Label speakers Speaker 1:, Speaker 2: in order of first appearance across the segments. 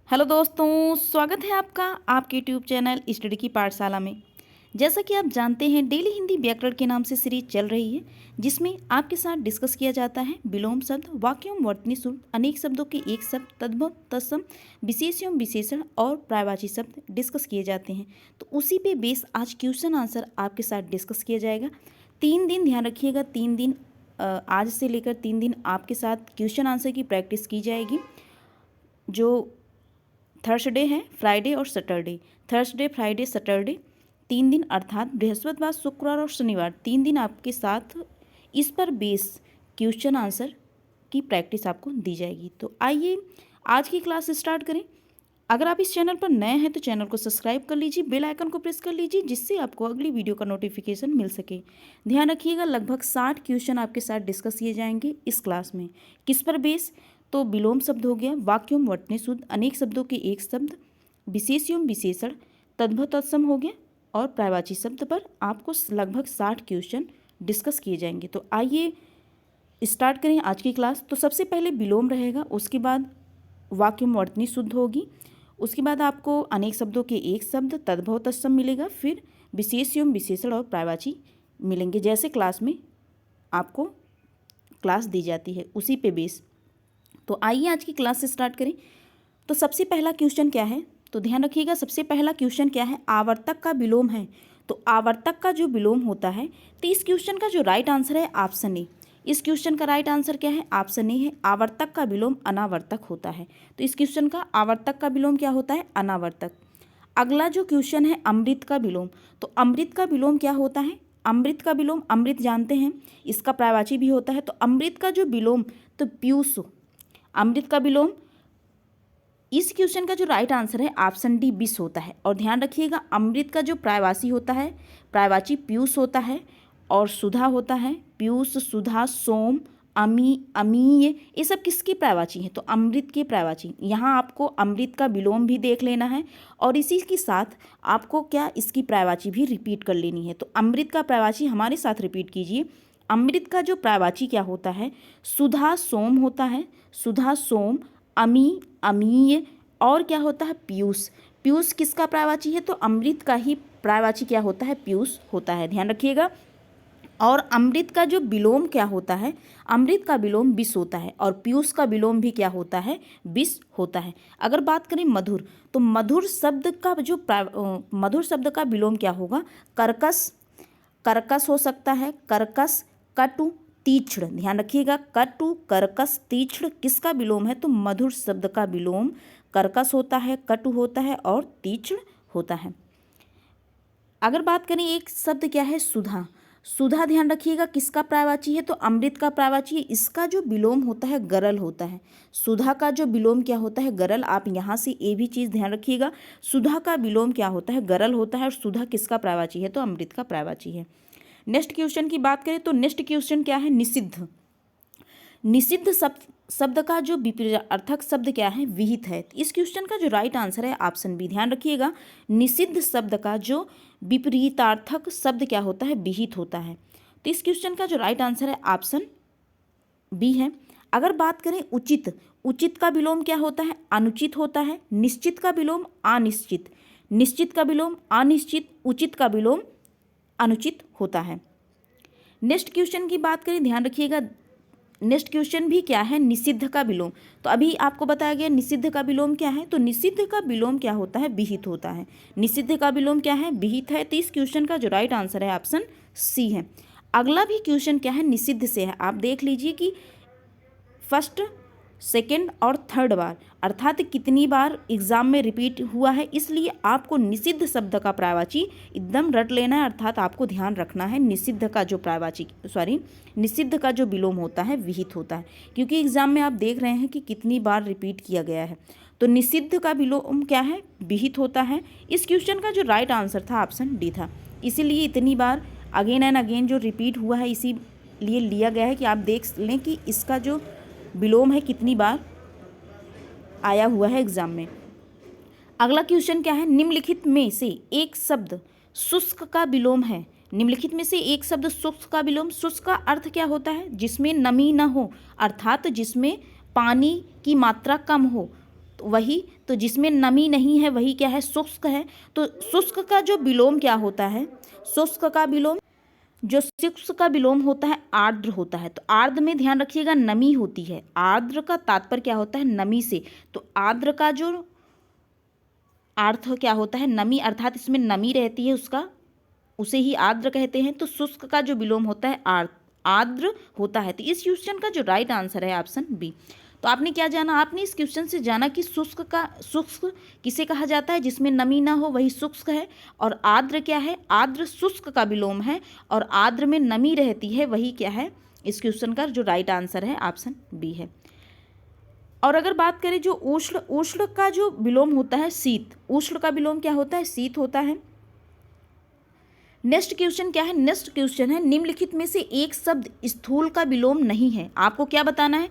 Speaker 1: Hello दोस्तों, स्वागत है आपका आपके यूट्यूब चैनल स्टडी की पाठशाला में। जैसा कि आप जानते हैं, डेली हिंदी व्याकरण के नाम से सीरीज चल रही है, जिसमें आपके साथ डिस्कस किया जाता है विलोम शब्द, वाक्यों, वर्तनी शब्द, अनेक शब्दों के एक शब्द, तद्भव, तत्सम, विशेष एवं विशेषण और पर्यायवाची शब्द डिस्कस किए जाते हैं। तो उसी पे बेस आज क्वेश्चन आंसर आपके साथ डिस्कस किया जाएगा। 3 दिन ध्यान रखिएगा, 3 दिन आज से लेकर 3 दिन आपके साथ क्वेश्चन आंसर की प्रैक्टिस की जाएगी। जो थर्सडे है, फ्राइडे और सैटरडे, थर्सडे, फ्राइडे, सैटरडे 3 दिन, अर्थात बृहस्पतिवार, शुक्रवार और शनिवार 3 दिन आपके साथ इस पर बेस क्वेश्चन आंसर की प्रैक्टिस आपको दी जाएगी। तो आइए आज की क्लास स्टार्ट करें। अगर आप इस चैनल पर नए हैं तो चैनल को सब्सक्राइब कर लीजिए, बेल आइकन को प्रेस कर लीजिए, जिससे आपको अगली वीडियो का नोटिफिकेशन मिल सके। ध्यान रखिएगा, लगभग 60 क्वेश्चन आपके साथ डिस्कस किए जाएंगे इस क्लास में। किस पर बेस? तो विलोम शब्द हो गया, वाक्यों, वर्तनी शुद्ध, अनेक शब्दों के एक शब्द, विशेष एवं विशेषण, तद्भव, तत्सम हो गया और पर्यायवाची शब्द पर आपको लगभग 60 क्वेश्चन डिस्कस किए जाएंगे। तो आइए स्टार्ट करें आज की क्लास। तो सबसे पहले विलोम रहेगा, उसके बाद वाक्यों, वर्तनी शुद्ध होगी, उसके बाद आपको अनेक शब्दों के एक शब्द, तद्भव, तत्सम मिलेगा, फिर विशेष एवं विशेषण और पर्यायवाची मिलेंगे, जैसे क्लास में आपको क्लास दी जाती है उसी पे बेस। तो आइए आज की क्लास से स्टार्ट करें। तो सबसे पहला क्वेश्चन क्या है? तो ध्यान रखिएगा, सबसे पहला क्वेश्चन क्या है? आवर्तक का विलोम है। तो आवर्तक का जो विलोम होता है, तो इस क्वेश्चन का जो राइट आंसर है ऑप्शन ए। इस क्वेश्चन का राइट आंसर क्या है? ऑप्शन ए है। आवर्तक का विलोम अनावर्तक होता है। तो इस क्वेश्चन का आवर्तक का विलोम क्या होता है? अनावर्तक। अगला जो क्वेश्चन है अमृत का विलोम। तो अमृत का विलोम क्या होता है? अमृत का विलोम, अमृत जानते हैं, इसका पर्यायवाची भी होता है। तो अमृत का जो विलोम, तो पीयूष। अमृत का विलोम, इस क्वेश्चन का जो राइट आंसर है ऑप्शन डी, विष होता है। और ध्यान रखिएगा, अमृत का जो पर्यायवाची होता है, पर्यायवाची पीयूष होता है और सुधा होता है। पीयूष, सुधा, सोम, अमी, अमीय, ये सब किसकी पर्यायवाची है? तो अमृत के पर्यायवाची। यहाँ आपको अमृत का विलोम भी देख लेना है और इसी के साथ आपको क्या, इसकी पर्यायवाची भी रिपीट कर लेनी है। तो अमृत का पर्यायवाची हमारे साथ रिपीट कीजिए। अमृत का जो पर्यायवाची क्या होता है? सुधा, सोम होता है। सुधा, सोम, अमी, अमीय और क्या होता है? पीयूष। पीयूष किसका पर्यायवाची है? तो अमृत का ही पर्यायवाची क्या होता है? पीयूष होता है। ध्यान रखिएगा। और अमृत का जो विलोम क्या होता है? अमृत का विलोम विष होता है और पीयूष का विलोम भी क्या होता है? विष होता है। अगर बात करें मधुर, तो मधुर शब्द का जो मधुर शब्द का विलोम क्या होगा? कर्कश, कर्कश हो सकता है, कर्कश, कटु, तीक्ष्ण। ध्यान रखिएगा, कटु, कर्कश, तीक्ष्ण किसका विलोम है? तो मधुर शब्द का विलोम कर्कश होता है, कटु होता है और तीक्ष्ण होता है। अगर बात करें एक शब्द क्या है? सुधा। सुधा ध्यान रखिएगा किसका पर्यायवाची है? तो अमृत का पर्यायवाची है। इसका जो विलोम होता है गरल होता है। सुधा का जो विलोम क्या होता है? गरल। आप यहाँ से ये भी चीज़ ध्यान रखिएगा, सुधा का विलोम क्या होता है? गरल होता है। और सुधा किसका पर्यायवाची है? तो अमृत का पर्यायवाची है। नेक्स्ट क्वेश्चन की बात करें तो नेक्स्ट क्वेश्चन क्या है? निषिद्ध। निषिद्ध शब्द का जो विपरीतार्थक शब्द क्या है? विहित है। इस क्वेश्चन का जो राइट आंसर है ऑप्शन बी। ध्यान रखिएगा, निषिद्ध शब्द का जो विपरीतार्थक शब्द क्या होता है? विहित होता है। तो इस क्वेश्चन का जो राइट आंसर है ऑप्शन बी है। अगर बात करें उचित, उचित का विलोम क्या होता है? अनुचित होता है। निश्चित का विलोम अनिश्चित, निश्चित का विलोम अनिश्चित, उचित का विलोम अनुचित होता है। नेक्स्ट क्वेश्चन की बात करें, ध्यान रखिएगा, नेक्स्ट क्वेश्चन भी क्या है? निषिद्ध का विलोम। तो अभी आपको बताया गया निषिद्ध का विलोम क्या है? तो निषिद्ध का विलोम क्या होता है? विहित होता है। निषिद्ध का विलोम क्या है? विहित है। तो इस क्वेश्चन का जो राइट आंसर है ऑप्शन सी है। अगला भी क्वेश्चन क्या है? निषिद्ध से है। आप देख लीजिए कि फर्स्ट, सेकेंड और थर्ड बार, अर्थात कितनी बार एग्जाम में रिपीट हुआ है, इसलिए आपको निषिद्ध शब्द का पर्यायवाची एकदम रट लेना है। अर्थात आपको ध्यान रखना है निषिद्ध का जो निषिद्ध का जो विलोम होता है विहित होता है, क्योंकि एग्जाम में आप देख रहे हैं कि कितनी बार रिपीट किया गया है। तो निषिद्ध का विलोम क्या है? विहित होता है। इस क्वेश्चन का जो राइट आंसर था ऑप्शन डी था। इसीलिए इतनी बार अगेन एंड अगेन जो रिपीट हुआ है इसीलिए लिया गया है कि आप देख लें कि इसका जो विलोम है कितनी बार आया हुआ है एग्जाम में। अगला क्वेश्चन क्या है? निम्नलिखित में से एक शब्द शुष्क का विलोम है। निम्नलिखित में से एक शब्द शुष्क का विलोम। शुष्क का अर्थ क्या होता है? जिसमें नमी न हो, अर्थात जिसमें पानी की मात्रा कम हो। तो वही, तो जिसमें नमी नहीं है वही क्या है, शुष्क है। तो शुष्क का जो विलोम क्या होता है, शुष्क का विलोम, जो शुष्क का विलोम होता है आर्द्र होता है। तो आर्द्र में ध्यान रखिएगा नमी होती है, आर्द्र का तात्पर्य क्या होता है, नमी से। तो आर्द्र का जो अर्थ क्या होता है, नमी, अर्थात इसमें नमी रहती है उसका, उसे ही आर्द्र कहते हैं। तो शुष्क का जो विलोम होता है आर्द्र होता है। तो इस क्वेश्चन का जो राइट आंसर है ऑप्शन बी। तो आपने क्या जाना, आपने इस क्वेश्चन से जाना कि शुष्क किसे कहा जाता है, जिसमें नमी ना हो वही शुष्क है। और आर्द्र क्या है, आर्द्र शुष्क का विलोम है, और आर्द्र में नमी रहती है वही क्या है, इस क्वेश्चन का जो राइट आंसर है ऑप्शन बी है। और अगर बात करें जो उष्ण, उष्ण का जो विलोम होता है शीत, उष्ण का विलोम क्या होता है, शीत होता है। नेक्स्ट क्वेश्चन क्या है, नेक्स्ट क्वेश्चन है निम्नलिखित में से एक शब्द स्थूल का विलोम नहीं है। आपको क्या बताना है,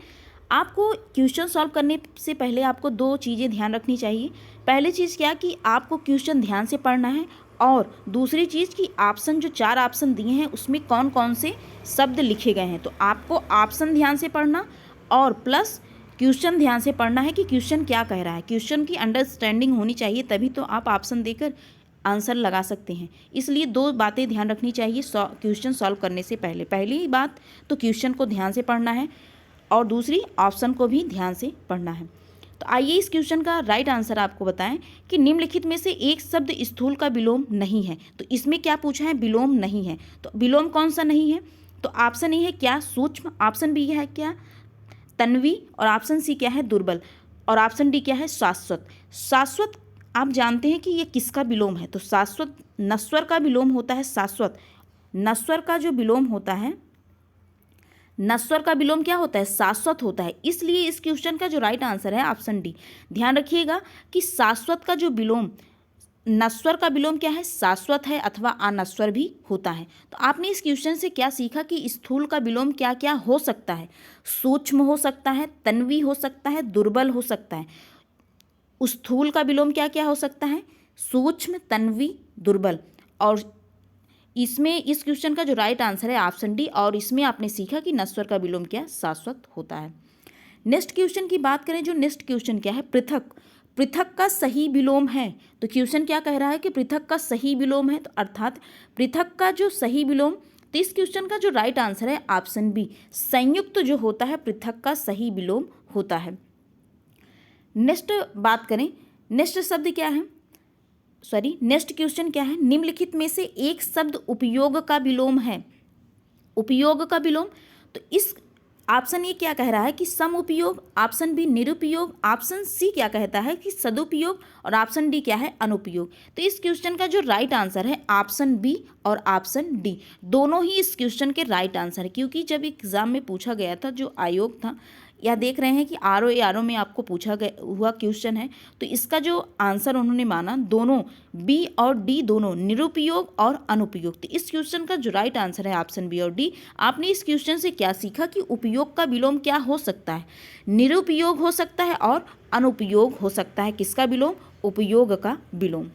Speaker 1: आपको क्वेश्चन सॉल्व करने से पहले आपको दो चीज़ें ध्यान रखनी चाहिए। पहली चीज़ क्या कि आपको क्वेश्चन ध्यान से पढ़ना है, और दूसरी चीज़ कि ऑप्शन, जो 4 ऑप्शन दिए हैं उसमें कौन कौन से शब्द लिखे गए हैं। तो आपको ऑप्शन ध्यान से पढ़ना और प्लस क्वेश्चन ध्यान से पढ़ना है कि क्वेश्चन क्या कह रहा है। क्वेश्चन की अंडरस्टैंडिंग होनी चाहिए, तभी तो आप ऑप्शन देकर आंसर लगा सकते हैं। इसलिए दो बातें ध्यान रखनी चाहिए क्वेश्चन सॉल्व करने से पहले। पहली बात तो क्वेश्चन को ध्यान से पढ़ना है, और दूसरी ऑप्शन को भी ध्यान से पढ़ना है। तो आइए इस क्वेश्चन का राइट आंसर आपको बताएं कि निम्नलिखित में से एक शब्द स्थूल का विलोम नहीं है। तो इसमें क्या पूछा है, विलोम नहीं है। तो विलोम कौन सा नहीं है, तो ऑप्शन ए है क्या, सूक्ष्म, ऑप्शन बी है क्या, तन्वी, और ऑप्शन सी क्या है, दुर्बल, और ऑप्शन डी क्या है, शाश्वत। शाश्वत आप जानते हैं कि ये किसका विलोम है, तो शाश्वत नश्वर का विलोम होता है, शाश्वत नश्वर का जो विलोम होता है, नश्वर का विलोम क्या होता है, शाश्वत होता है। इसलिए इस क्वेश्चन का जो राइट आंसर है ऑप्शन डी। ध्यान रखिएगा कि शाश्वत का जो विलोम, नश्वर का विलोम क्या है, शाश्वत है अथवा अनश्वर भी होता है। तो आपने इस क्वेश्चन से क्या सीखा कि स्थूल का विलोम क्या क्या हो सकता है, सूक्ष्म हो सकता है, तन्वी हो सकता है, दुर्बल हो सकता है। स्थूल का विलोम क्या क्या हो सकता है, सूक्ष्म, तन्वी, दुर्बल। और इसमें इस क्वेश्चन का जो राइट आंसर है ऑप्शन डी, और इसमें आपने सीखा कि नश्वर का विलोम क्या शाश्वत होता है। नेक्स्ट क्वेश्चन की बात करें, जो नेक्स्ट क्वेश्चन क्या है, पृथक, पृथक का सही विलोम है। तो क्वेश्चन क्या कह रहा है कि पृथक का सही विलोम है, तो अर्थात पृथक का जो सही विलोम, तो इस क्वेश्चन का जो राइट आंसर है ऑप्शन बी, संयुक्त जो होता है पृथक का सही विलोम होता है। नेक्स्ट बात करें, नेक्स्ट शब्द क्या है, नेक्स्ट क्वेश्चन क्या है, निम्नलिखित में से एक शब्द उपयोग का विलोम है। उपयोग का विलोम, तो इस ऑप्शन ए क्या कह रहा है कि सम उपयोग, ऑप्शन बी निरुपयोग, ऑप्शन सी क्या कहता है कि सदुपयोग, और ऑप्शन डी क्या है, अनुपयोग। तो इस क्वेश्चन का जो राइट आंसर है ऑप्शन बी और ऑप्शन डी, दोनों ही इस क्वेश्चन के राइट आंसर है। क्योंकि जब एग्जाम में पूछा गया था, जो आयोग था, या देख रहे हैं कि आरओ में आपको पूछा गया हुआ क्वेश्चन है, तो इसका जो आंसर उन्होंने माना, दोनों बी और डी दोनों निरुपयोग और अनुपयोग। तो इस क्वेश्चन का जो राइट आंसर है ऑप्शन बी और डी। आपने इस क्वेश्चन से क्या सीखा कि उपयोग का विलोम क्या हो सकता है, निरुपयोग हो सकता है और अनुपयोग हो सकता है। किसका विलोम, उपयोग का विलोम।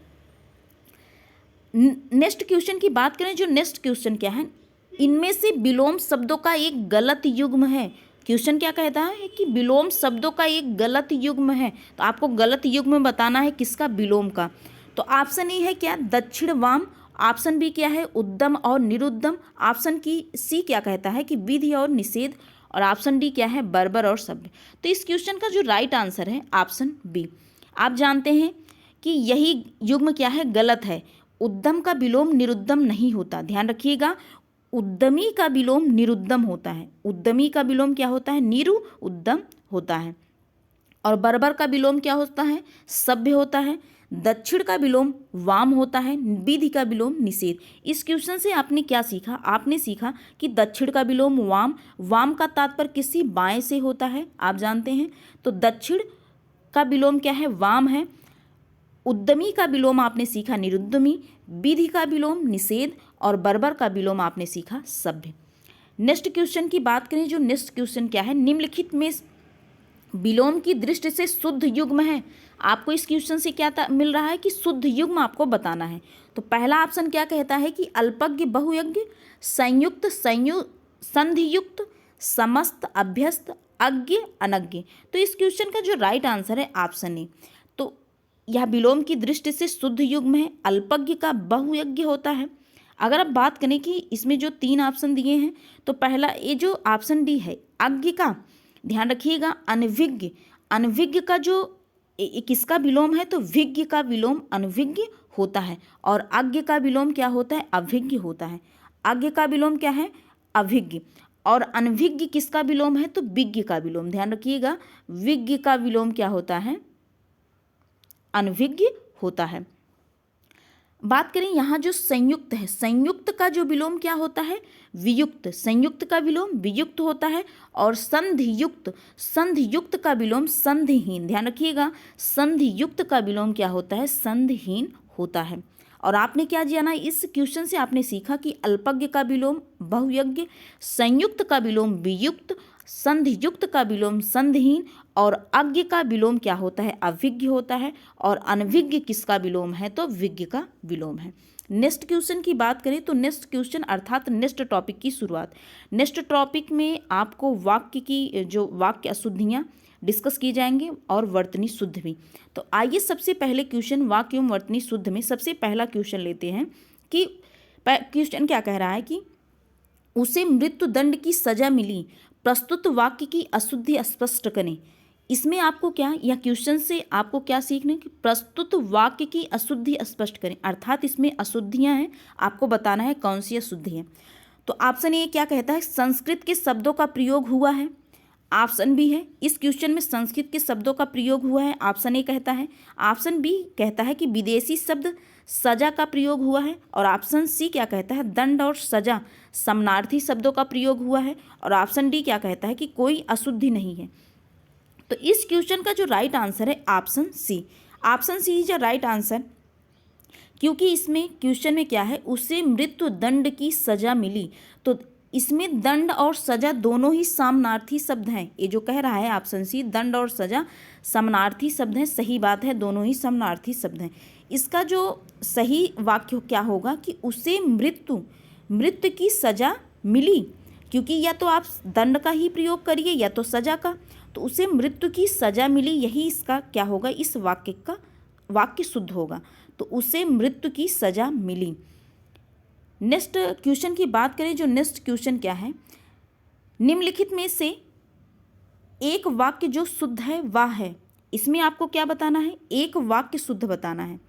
Speaker 1: नेक्स्ट क्वेश्चन की बात करें, जो नेक्स्ट क्वेश्चन क्या है, इनमें से विलोम शब्दों का एक गलत युग्म है। क्वेश्चन क्या कहता है कि विलोम शब्दों का एक गलत युग्म है। तो आपको गलत युग्म बताना है किसका, विलोम का। तो ऑप्शन ए है क्या, दक्षिण वाम, ऑप्शन बी क्या है, उद्दम और निरुद्दम, ऑप्शन की सी क्या कहता है कि विधि और निषेध, और ऑप्शन डी क्या है, बर्बर और सभ्य। तो इस क्वेश्चन का जो राइट आंसर है ऑप्शन बी। आप जानते हैं कि यही युग्म क्या है, गलत है। उद्दम का विलोम निरुद्दम नहीं होता, ध्यान रखिएगा। उद्यमी का विलोम निरुद्दम होता है। उद्यमी का विलोम क्या होता है, निरु उद्दम होता है। और बर्बर का विलोम क्या होता है, सभ्य होता है। दक्षिण का विलोम वाम होता है। विधि का विलोम निषेध। इस क्वेश्चन से आपने क्या सीखा, आपने सीखा कि दक्षिण का विलोम वाम, वाम का तात्पर्य किसी बाएं से होता है, आप जानते हैं। तो दक्षिण का विलोम क्या है, वाम है। उद्यमी का विलोम आपने सीखा निरुद्यमी, विधि का विलोम निषेध, और बर्बर का विलोम आपने सीखा सभ्य। नेक्स्ट क्वेश्चन की बात करें, जो नेक्स्ट क्वेश्चन क्या है, निम्नलिखित में विलोम की दृष्टि से शुद्ध युग्म है। आपको इस क्वेश्चन से क्या मिल रहा है कि शुद्ध युग्म आपको बताना है। तो पहला ऑप्शन क्या कहता है कि अल्पज्ञ बहुयज्ञ, संयुक्त संधियुक्त, समस्त, अभ्यस्त, अज्ञ अनज्ञ। तो इस क्वेश्चन का जो राइट आंसर है ऑप्शन ए। तो यह विलोम की दृष्टि से शुद्ध युग्म है। अल्पज्ञ का बहुयज्ञ होता है। अगर आप बात करें कि इसमें जो 3 ऑप्शन दिए हैं, तो पहला ये जो ऑप्शन डी है अज्ञ का, ध्यान रखिएगा। अनभिज्ञ, अनभिज्ञ का जो किसका विलोम है, तो विज्ञ का विलोम अनभिज्ञ होता है। और अज्ञ का विलोम क्या होता है, अभिज्ञ होता है। अज्ञ का विलोम क्या है, अभिज्ञ। और अनभिज्ञ किसका विलोम है, तो विज्ञ का विलोम। ध्यान रखिएगा, विज्ञ का विलोम क्या होता है, अनभिज्ञ होता है। बात करें यहाँ जो संयुक्त है, संयुक्त का जो विलोम क्या होता है, वियुक्त। संयुक्त का विलोम वियुक्त होता है। और संधियुक्त, संधियुक्त का विलोम संधिहीन। ध्यान रखिएगा, संधियुक्त का विलोम क्या होता है, संधिहीन होता है। और आपने क्या जाना इस क्वेश्चन से, आपने सीखा कि अल्पज्ञ का विलोम बहुयज्ञ, संयुक्त का विलोम वियुक्त, संधियुक्त का विलोम संधिहीन, और अज्ञ का विलोम क्या होता है, अभिज्ञ होता है। और अनभिज्ञ किसका विलोम है, तो विज्ञ का विलोम है। नेक्स्ट क्वेश्चन की बात करें तो नेक्स्ट क्वेश्चन अर्थात नेक्स्ट टॉपिक की शुरुआत। नेक्स्ट टॉपिक में आपको वाक्य की जो वाक्य अशुद्धियाँ डिस्कस की जाएंगे और वर्तनी शुद्ध भी। तो आइए सबसे पहले क्वेश्चन वाक्य एवं वर्तनी शुद्ध में सबसे पहला क्वेश्चन लेते हैं कि क्वेश्चन क्या कह रहा है कि उसे मृत्यु दंड की सजा मिली, प्रस्तुत वाक्य की अशुद्धि स्पष्ट करें। इसमें आपको क्या, या क्वेश्चन से आपको क्या सीखना है कि प्रस्तुत वाक्य की अशुद्धि स्पष्ट करें, अर्थात इसमें अशुद्धियां हैं, आपको बताना है कौन सी अशुद्धि है। तो ऑप्शन ए क्या कहता है, संस्कृत के शब्दों का प्रयोग हुआ है। ऑप्शन बी है इस क्वेश्चन में संस्कृत के शब्दों का प्रयोग हुआ है, ऑप्शन ए कहता है। ऑप्शन बी कहता है कि विदेशी शब्द सजा का प्रयोग हुआ है। और ऑप्शन सी क्या कहता है, दंड और सजा समानार्थी शब्दों का प्रयोग हुआ है। और ऑप्शन डी क्या कहता है कि कोई अशुद्धि नहीं है। तो इस क्वेश्चन का जो राइट आंसर है option C. Option C is a right answer, क्योंकि इसमें क्वेश्चन में क्या है, उसे मृत्यु दंड की सजा मिली। तो इसमें दंड और सजा दोनों ही समानार्थी शब्द हैं। ये जो कह रहा है ऑप्शन सी, दंड और सजा समानार्थी शब्द हैं। सही बात है, दोनों ही समानार्थी शब्द हैं। इसका जो सही वाक्य क्या होगा कि उसे मृत्यु की सजा मिली, क्योंकि या तो आप दंड का ही प्रयोग करिए या तो सजा का। तो उसे मृत्यु की सजा मिली, यही इसका क्या होगा, इस वाक्य का वाक्य शुद्ध होगा। तो उसे मृत्यु की सजा मिली। नेक्स्ट क्वेश्चन की बात करें, जो नेक्स्ट क्वेश्चन क्या है, निम्नलिखित में से एक वाक्य जो शुद्ध है वह है। इसमें आपको क्या बताना है, एक वाक्य शुद्ध बताना है।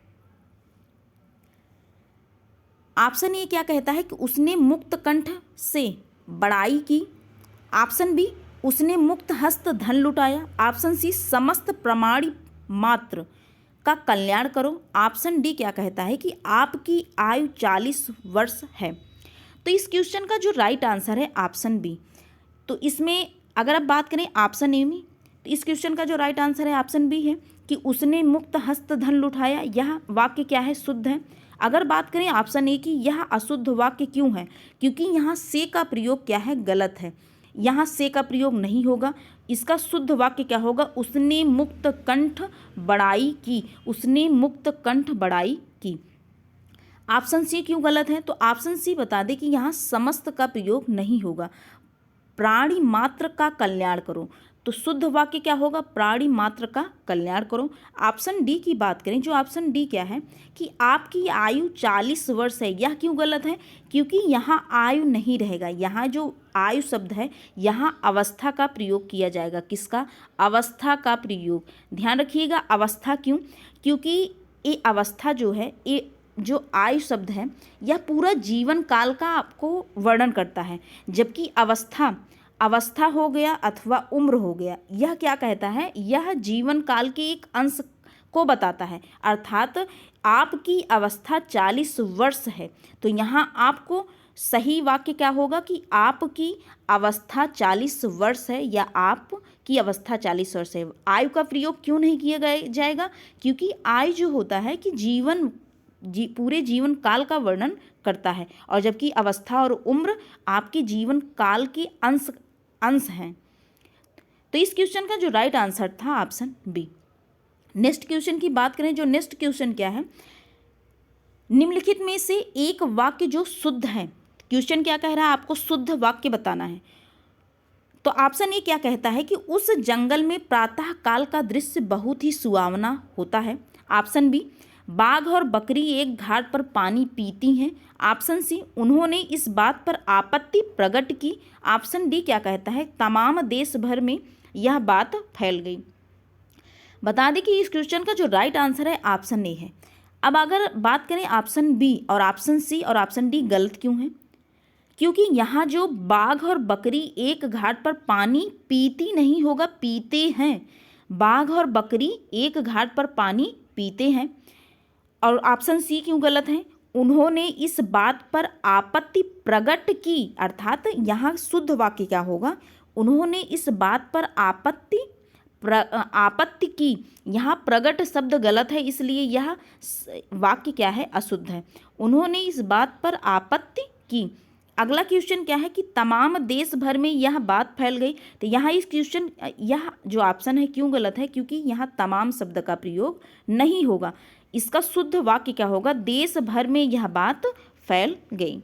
Speaker 1: ऑप्शन ए क्या कहता है कि उसने मुक्त कंठ से बड़ाई की। ऑप्शन बी उसने मुक्त हस्त धन लुटाया। ऑप्शन सी समस्त प्रमाणी मात्र का कल्याण करो। ऑप्शन डी क्या कहता है कि आपकी आयु 40 वर्ष है। तो इस क्वेश्चन का जो राइट आंसर है ऑप्शन बी। तो इसमें अगर आप बात करें ऑप्शन ए में, तो इस क्वेश्चन का जो राइट आंसर है ऑप्शन बी है कि उसने मुक्त हस्त धन लुटाया। यह वाक्य क्या है, शुद्ध है। अगर बात करें ऑप्शन ए की, यह अशुद्ध वाक्य क्यों है, क्योंकि यहाँ से का प्रयोग क्या है, गलत है। यहाँ से का प्रयोग नहीं होगा। इसका शुद्ध वाक्य क्या होगा, उसने मुक्त कंठ बड़ाई की। उसने मुक्त कंठ बड़ाई की। ऑप्शन सी क्यों गलत है, तो ऑप्शन सी बता दे कि यहाँ समस्त का प्रयोग नहीं होगा। प्राणी मात्र का कल्याण करो, तो शुद्ध वाक्य क्या होगा, प्राणी मात्र का कल्याण करो। ऑप्शन डी की बात करें, जो ऑप्शन डी क्या है कि आपकी आयु 40 वर्ष है, यह क्यों गलत है, क्योंकि यहाँ आयु नहीं रहेगा। यहाँ जो आयु शब्द है, यहाँ अवस्था का प्रयोग किया जाएगा। किसका, अवस्था का प्रयोग। ध्यान रखिएगा, अवस्था क्यों, क्योंकि ये अवस्था जो है, ये जो आयु शब्द है, यह पूरा जीवन काल का आपको वर्णन करता है। जबकि अवस्था हो गया अथवा उम्र हो गया, यह क्या कहता है, यह जीवन काल के एक अंश को बताता है। अर्थात आपकी अवस्था 40 वर्ष है, तो यहाँ आपको सही वाक्य क्या होगा कि आपकी अवस्था 40 वर्ष है, या आपकी अवस्था 40 वर्ष है। आयु का प्रयोग क्यों नहीं किया जाएगा, क्योंकि आयु जो होता है कि पूरे जीवन काल का वर्णन करता है, और जबकि अवस्था और उम्र आपके जीवन काल के अंश हैं। तो इस क्वेश्चन का जो राइट आंसर था ऑप्शन बी। नेक्स्ट क्वेश्चन की बात करें, जो नेक्स्ट क्वेश्चन क्या है, निम्नलिखित में से एक वाक्य जो शुद्ध है। क्वेश्चन क्या कह रहा है, आपको शुद्ध वाक्य बताना है। तो ऑप्शन ए क्या कहता है कि उस जंगल में प्रातः काल का दृश्य बहुत ही सुहावना होता है। ऑप्शन बी, बाघ और बकरी एक घाट पर पानी पीती हैं। ऑप्शन सी, उन्होंने इस बात पर आपत्ति प्रकट की। ऑप्शन डी क्या कहता है, तमाम देश भर में यह बात फैल गई। बता दें कि इस क्वेश्चन का जो राइट आंसर है ऑप्शन ए है। अब अगर बात करें ऑप्शन बी और ऑप्शन सी और ऑप्शन डी गलत क्यों है, क्योंकि यहाँ जो बाघ और बकरी एक घाट पर पानी पीती नहीं होगा, पीते हैं। बाघ और बकरी एक घाट पर पानी पीते हैं। और ऑप्शन सी क्यों गलत है, उन्होंने इस बात पर आपत्ति प्रकट की, अर्थात यहाँ शुद्ध वाक्य क्या होगा, उन्होंने इस बात पर आपत्ति की। यहाँ प्रकट शब्द गलत है, इसलिए यह वाक्य क्या है, अशुद्ध है। उन्होंने इस बात पर आपत्ति की। अगला क्वेश्चन क्या है कि तमाम देश भर में यह बात फैल गई। तो यहाँ इस क्वेश्चन यह जो ऑप्शन है क्यों गलत है, क्योंकि यहाँ तमाम शब्द का प्रयोग नहीं होगा। इसका शुद्ध वाक्य क्या होगा, देश भर में यह बात फैल गई।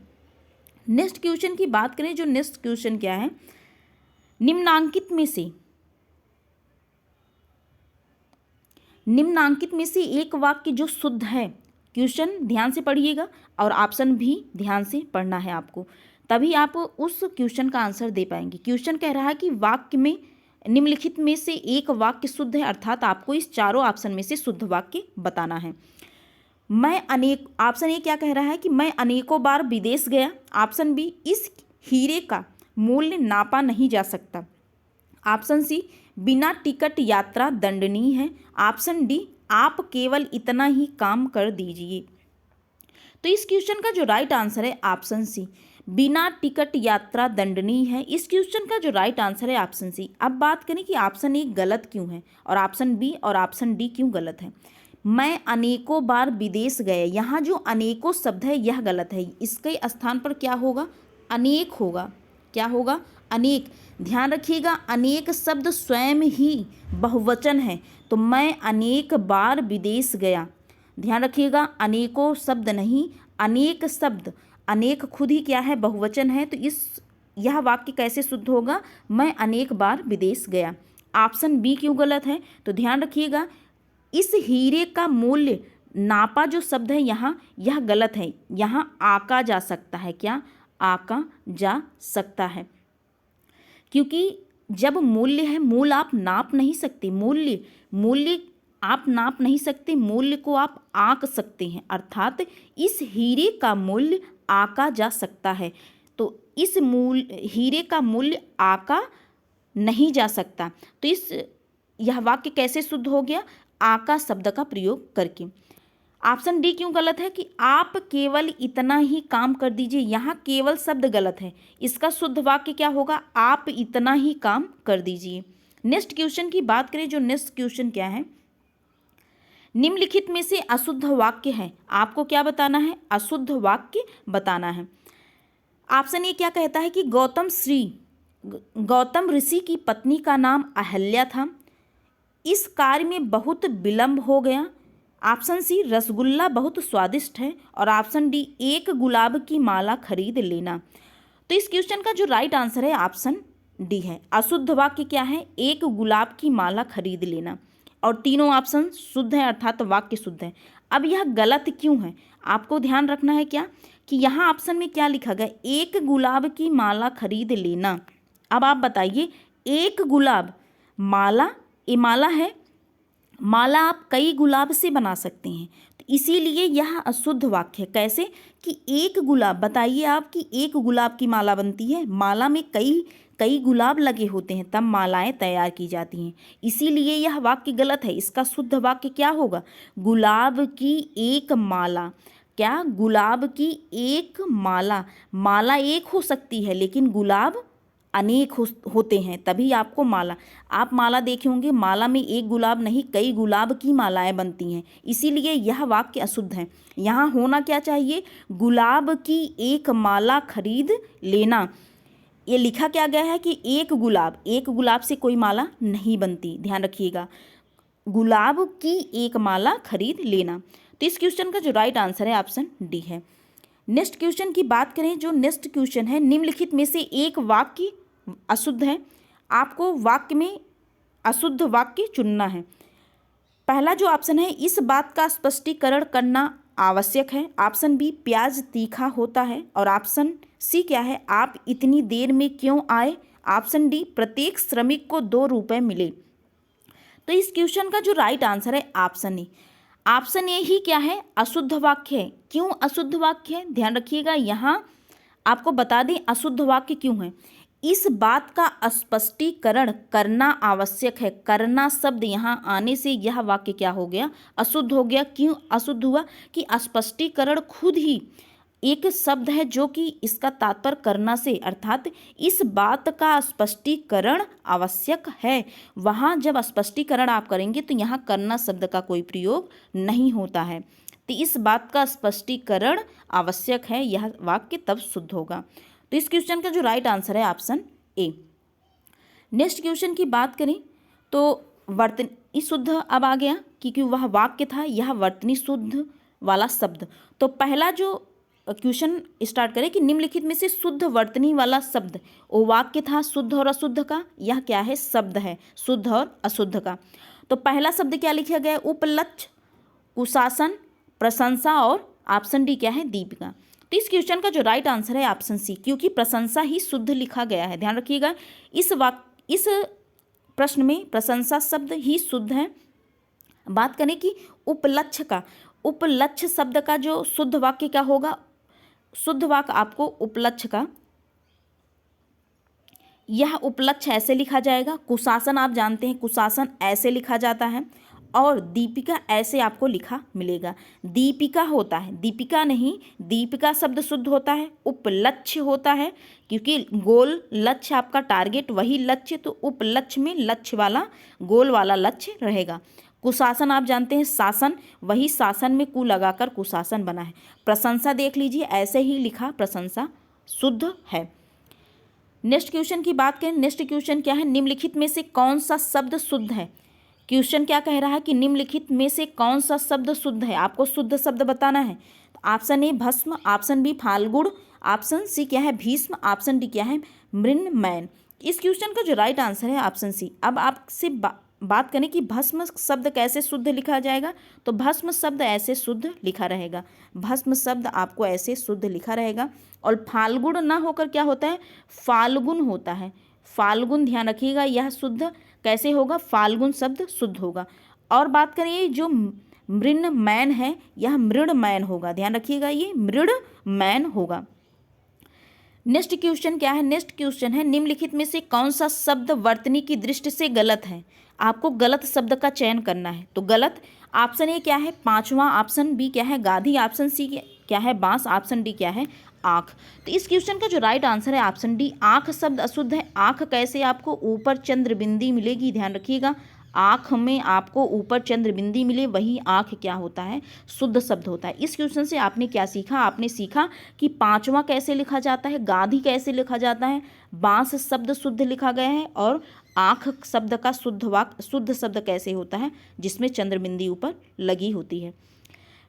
Speaker 1: नेक्स्ट क्वेश्चन की बात करें, जो नेक्स्ट क्वेश्चन क्या है, निम्नांकित में से एक वाक्य जो शुद्ध है। क्वेश्चन ध्यान से पढ़िएगा और ऑप्शन भी ध्यान से पढ़ना है आपको, तभी आप उस क्वेश्चन का आंसर दे पाएंगे। क्वेश्चन कह रहा है कि वाक्य में निम्नलिखित में से एक वाक्य शुद्ध है, अर्थात आपको इस चारों ऑप्शन में से शुद्ध वाक्य बताना है। ऑप्शन ए क्या कह रहा है कि मैं अनेकों बार विदेश गया। ऑप्शन बी, इस हीरे का मूल्य नापा नहीं जा सकता। ऑप्शन सी, बिना टिकट यात्रा दंडनीय है। ऑप्शन डी, आप केवल इतना ही काम कर दीजिए। तो इस क्वेश्चन का जो राइट आंसर है ऑप्शन सी, बिना टिकट यात्रा दंडनीय है। इस क्वेश्चन का जो राइट आंसर है ऑप्शन सी। अब बात करें कि ऑप्शन ए गलत क्यों है और ऑप्शन बी और ऑप्शन डी क्यों गलत है। मैं अनेकों बार विदेश गए, यहाँ जो अनेकों शब्द है यह गलत है। इसके स्थान पर क्या होगा, अनेक होगा। क्या होगा, अनेक। ध्यान रखिएगा, अनेक शब्द स्वयं ही बहुवचन है, तो मैं अनेक बार विदेश गया। ध्यान रखिएगा, अनेकों शब्द नहीं, अनेक शब्द। अनेक खुद ही क्या है, बहुवचन है। तो यह वाक्य कैसे शुद्ध होगा, मैं अनेक बार विदेश गया। ऑप्शन बी क्यों गलत है, तो ध्यान रखिएगा, इस हीरे का मूल्य नापा जो शब्द है यहाँ, यह गलत है। यहाँ आका जा सकता है, क्या, आका जा सकता है, क्योंकि जब मूल्य है, मूल आप नाप नहीं सकते, मूल्य आप नाप नहीं सकते, मूल्य को आप आंक सकते हैं, अर्थात इस हीरे का मूल्य आका जा सकता है। तो इस हीरे का मूल्य आका नहीं जा सकता। तो यह वाक्य कैसे शुद्ध हो गया, आका शब्द का प्रयोग करके। ऑप्शन डी क्यों गलत है कि आप केवल इतना ही काम कर दीजिए, यहाँ केवल शब्द गलत है। इसका शुद्ध वाक्य क्या होगा, आप इतना ही काम कर दीजिए। नेक्स्ट क्वेश्चन की बात करें, जो नेक्स्ट क्वेश्चन क्या है, निम्नलिखित में से अशुद्ध वाक्य है, आपको क्या बताना है, अशुद्ध वाक्य बताना है। ऑप्शन ए क्या कहता है कि गौतम ऋषि की पत्नी का नाम अहल्या था, इस कार्य में बहुत विलंब हो गया। ऑप्शन सी, रसगुल्ला बहुत स्वादिष्ट है। और ऑप्शन डी, एक गुलाब की माला खरीद लेना। तो इस क्वेश्चन का जो राइट आंसर है ऑप्शन डी है। अशुद्ध वाक्य क्या है, एक गुलाब की माला खरीद लेना। और तीनों ऑप्शन शुद्ध है, अर्थात वाक्य शुद्ध है। अब यह गलत क्यों है, आपको ध्यान रखना है क्या, कि यहाँ ऑप्शन में क्या लिखा गया, एक गुलाब की माला खरीद लेना। अब आप बताइए, एक गुलाब, माला, ये माला है, माला आप कई गुलाब से बना सकते हैं, तो इसीलिए यह अशुद्ध वाक्य है। कैसे कि एक गुलाब, बताइए आप कि एक गुलाब की माला बनती है, माला में कई गुलाब लगे होते हैं, तब मालाएं तैयार की जाती हैं, इसीलिए यह वाक्य गलत है। इसका शुद्ध वाक्य क्या होगा, गुलाब की एक माला। क्या, गुलाब की एक माला। माला एक हो सकती है लेकिन गुलाब अनेक होते हैं, तभी आपको माला, आप माला देखे होंगे, माला में एक गुलाब नहीं कई गुलाब की मालाएं बनती हैं, इसीलिए यह वाक्य अशुद्ध है। यहाँ होना क्या चाहिए, गुलाब की एक माला खरीद लेना। ये लिखा क्या गया है कि एक गुलाब से कोई माला नहीं बनती, ध्यान रखिएगा, गुलाब की एक माला खरीद लेना। तो इस क्वेश्चन का जो राइट आंसर है ऑप्शन डी है। नेक्स्ट क्वेश्चन की बात करें, जो नेक्स्ट क्वेश्चन है, निम्नलिखित में से एक वाक्य अशुद्ध है। आपको वाक्य में अशुद्ध वाक्य चुनना है। पहला जो ऑप्शन है, इस बात का स्पष्टीकरण करना आवश्यक है। ऑप्शन बी, प्याज तीखा होता है। और ऑप्शन सी क्या है, आप इतनी देर में क्यों आए। ऑप्शन डी, प्रत्येक श्रमिक को 2 रुपये मिले। तो इस क्वेश्चन का जो राइट आंसर है ऑप्शन ए। ऑप्शन ए ही क्या है, अशुद्ध वाक्य है। क्यों अशुद्ध वाक्य है, ध्यान रखिएगा। यहाँ आपको बता दें अशुद्ध वाक्य क्यों है। इस बात का स्पष्टीकरण करना आवश्यक है। करना शब्द यहाँ आने से यह वाक्य क्या हो गया, अशुद्ध हो गया। क्यों अशुद्ध हुआ कि स्पष्टीकरण खुद ही एक शब्द है जो कि इसका तात्पर्य करना से, अर्थात इस बात का स्पष्टीकरण आवश्यक है। वहाँ जब स्पष्टीकरण आप करेंगे तो यहाँ करना शब्द का कोई प्रयोग नहीं होता है। तो इस बात का स्पष्टीकरण आवश्यक है, यह वाक्य तब शुद्ध होगा। तो इस क्वेश्चन का जो राइट आंसर है ऑप्शन ए। नेक्स्ट क्वेश्चन की बात करें तो वर्तनी शुद्ध अब आ गया, क्योंकि वह वाक्य था, यह वर्तनी शुद्ध वाला शब्द। तो पहला जो क्वेश्चन स्टार्ट करें कि निम्नलिखित में से शुद्ध वर्तनी वाला शब्द, वो वाक्य था शुद्ध और अशुद्ध का, यह क्या है, शब्द है शुद्ध और अशुद्ध का। तो पहला शब्द क्या लिखा गया है, उपलक्ष्य, कुशासन, प्रशंसा और ऑप्शन डी क्या है, दीपिका। तो इस क्वेश्चन का जो राइट आंसर है ऑप्शन सी, क्योंकि प्रशंसा ही शुद्ध लिखा गया है। ध्यान रखिएगा, इस प्रश्न में प्रशंसा शब्द ही शुद्ध है। बात करें कि उपलक्ष्य का, उपलक्ष्य शब्द का जो शुद्ध वाक्य क्या होगा, शुद्ध वाक्य आपको उपलक्ष्य का, यह उपलक्ष्य ऐसे लिखा जाएगा। कुशासन आप जानते हैं, कुशासन ऐसे लिखा जाता है। और दीपिका ऐसे आपको लिखा मिलेगा। दीपिका होता है, दीपिका नहीं, दीपिका शब्द शुद्ध होता है। उपलक्ष्य होता है, क्योंकि गोल लक्ष्य आपका टारगेट वही लक्ष्य, तो उपलक्ष्य में लक्ष्य वाला गोल वाला लक्ष्य रहेगा। कुशासन आप जानते हैं, शासन, वही शासन में कु लगाकर कुशासन बना है। प्रशंसा देख लीजिए, ऐसे ही लिखा, प्रशंसा शुद्ध है। नेक्स्ट क्वेश्चन की बात करें, नेक्स्ट क्वेश्चन क्या है, निम्नलिखित में से कौन सा शब्द शुद्ध है। क्वेश्चन क्या कह रहा है कि निम्नलिखित में से कौन सा शब्द शुद्ध है, आपको शुद्ध शब्द बताना है। ऑप्शन ए भस्म, option B Phalgun, option C क्या है भीष्म, ऑप्शन डी क्या है मृण्मयन। इस क्वेश्चन का जो राइट आंसर है ऑप्शन सी। अब आपसे बात करें कि भस्म शब्द कैसे शुद्ध लिखा जाएगा, तो भस्म शब्द ऐसे शुद्ध लिखा रहेगा। भस्म शब्द आपको ऐसे शुद्ध लिखा रहेगा। और फाल्गुन ना होकर क्या होता है, फाल्गुन होता है। फाल्गुन ध्यान रखिएगा, यह शुद्ध कैसे होगा, फाल्गुन शब्द शुद्ध होगा। और बात करिए जो मृण्मयन है, यह मृण्मयन होगा। ध्यान रखिएगा, ये मृण्मयन होगा। नेक्स्ट क्वेश्चन क्या है, नेक्स्ट क्वेश्चन है निम्नलिखित में से कौन सा शब्द वर्तनी की दृष्टि से गलत है। आपको गलत शब्द का चयन करना है। तो गलत, ऑप्शन ए क्या है पांचवा, ऑप्शन बी क्या है गाधी, ऑप्शन सी क्या है बांस, ऑप्शन डी क्या है आँख। तो इस क्वेश्चन का जो राइट आंसर है ऑप्शन डी, आँख शब्द अशुद्ध है। आँख कैसे, आपको ऊपर चंद्र बिंदी मिलेगी। ध्यान रखिएगा, आँख में आपको ऊपर चंद्र बिंदी मिले, वही आँख क्या होता है, शुद्ध शब्द होता है। इस क्वेश्चन से आपने क्या सीखा, आपने सीखा कि पांचवा कैसे लिखा जाता है, गाधी कैसे लिखा जाता है, बांस शब्द शुद्ध लिखा गया है, और आँख शब्द का शुद्ध शब्द कैसे होता है, जिसमें चंद्र बिंदी ऊपर लगी होती है।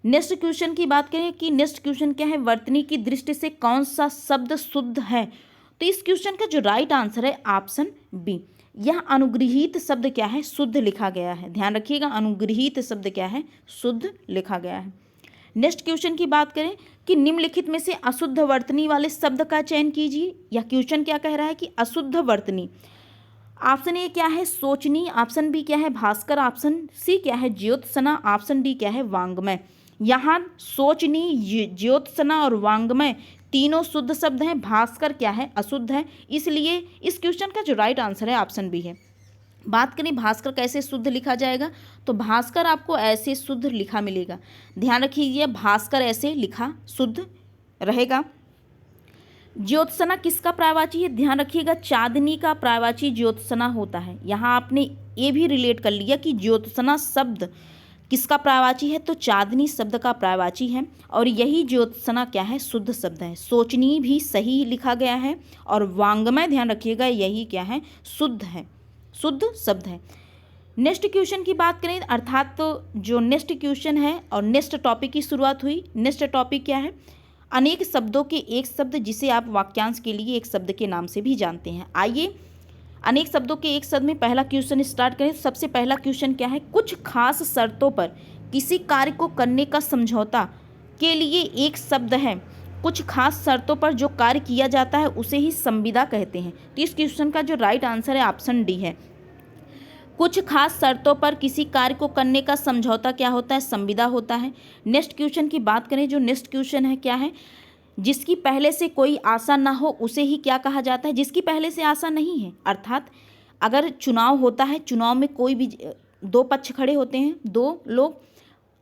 Speaker 1: नेक्स्ट क्वेश्चन की बात करें कि नेक्स्ट क्वेश्चन क्या है, वर्तनी की दृष्टि से कौन सा शब्द शुद्ध है। तो इस क्वेश्चन का जो राइट आंसर है ऑप्शन बी, यह अनुगृहीत शब्द क्या है, शुद्ध लिखा गया है। ध्यान रखिएगा, अनुगृहीत शब्द क्या है, शुद्ध लिखा गया है। नेक्स्ट क्वेश्चन की बात करें कि निम्नलिखित में से अशुद्ध वर्तनी वाले शब्द का चयन कीजिए। यह क्वेश्चन क्या कह रहा है कि अशुद्ध वर्तनी, ऑप्शन ए क्या है सोचनी, ऑप्शन बी क्या है भास्कर, ऑप्शन सी क्या है ज्योत्सना, ऑप्शन डी क्या है वांग्मय। यहाँ सोचनी, ज्योत्सना और वांग्मय तीनों शुद्ध शब्द हैं। भास्कर क्या है, अशुद्ध है। इसलिए इस क्वेश्चन का जो राइट आंसर है ऑप्शन बी है। बात करें भास्कर कैसे शुद्ध लिखा जाएगा, तो भास्कर आपको ऐसे शुद्ध लिखा मिलेगा। ध्यान रखिए, भास्कर ऐसे लिखा शुद्ध रहेगा। ज्योत्सना किसका पर्यायवाची है, ध्यान रखिएगा, चांदनी का पर्यायवाची ज्योत्सना होता है। यहाँ आपने ये भी रिलेट कर लिया कि ज्योत्सना शब्द किसका पर्यायवाची है, तो चांदनी शब्द का पर्यायवाची है। और यही ज्योत्सना क्या है, शुद्ध शब्द है। सोचनी भी सही लिखा गया है, और वांग्मय ध्यान रखिएगा यही क्या है, शुद्ध है, शुद्ध शब्द है। नेक्स्ट क्वेश्चन की बात करें, अर्थात तो जो नेक्स्ट क्वेश्चन है और नेक्स्ट टॉपिक की शुरुआत हुई। नेक्स्ट टॉपिक क्या है, अनेक शब्दों के एक शब्द जिसे आप वाक्यांश के लिए एक शब्द के नाम से भी जानते हैं। आइए अनेक शब्दों के एक शब्द में पहला क्वेश्चन स्टार्ट करें। सबसे पहला क्वेश्चन क्या है? कुछ खास शर्तों पर किसी कार्य को करने का समझौता के लिए एक शब्द है। कुछ खास शर्तों पर जो कार्य किया जाता है उसे ही संविदा कहते हैं। तो इस क्वेश्चन का जो राइट आंसर है ऑप्शन डी है। कुछ खास शर्तों पर किसी कार्य को करने का समझौता क्या होता है? संविदा होता है। नेक्स्ट क्वेश्चन की बात करें, जो नेक्स्ट क्वेश्चन है क्या है? जिसकी पहले से कोई आशा ना हो उसे ही क्या कहा जाता है? जिसकी पहले से आशा नहीं है, अर्थात अगर चुनाव होता है, चुनाव में कोई भी दो पक्ष खड़े होते हैं, दो लोग,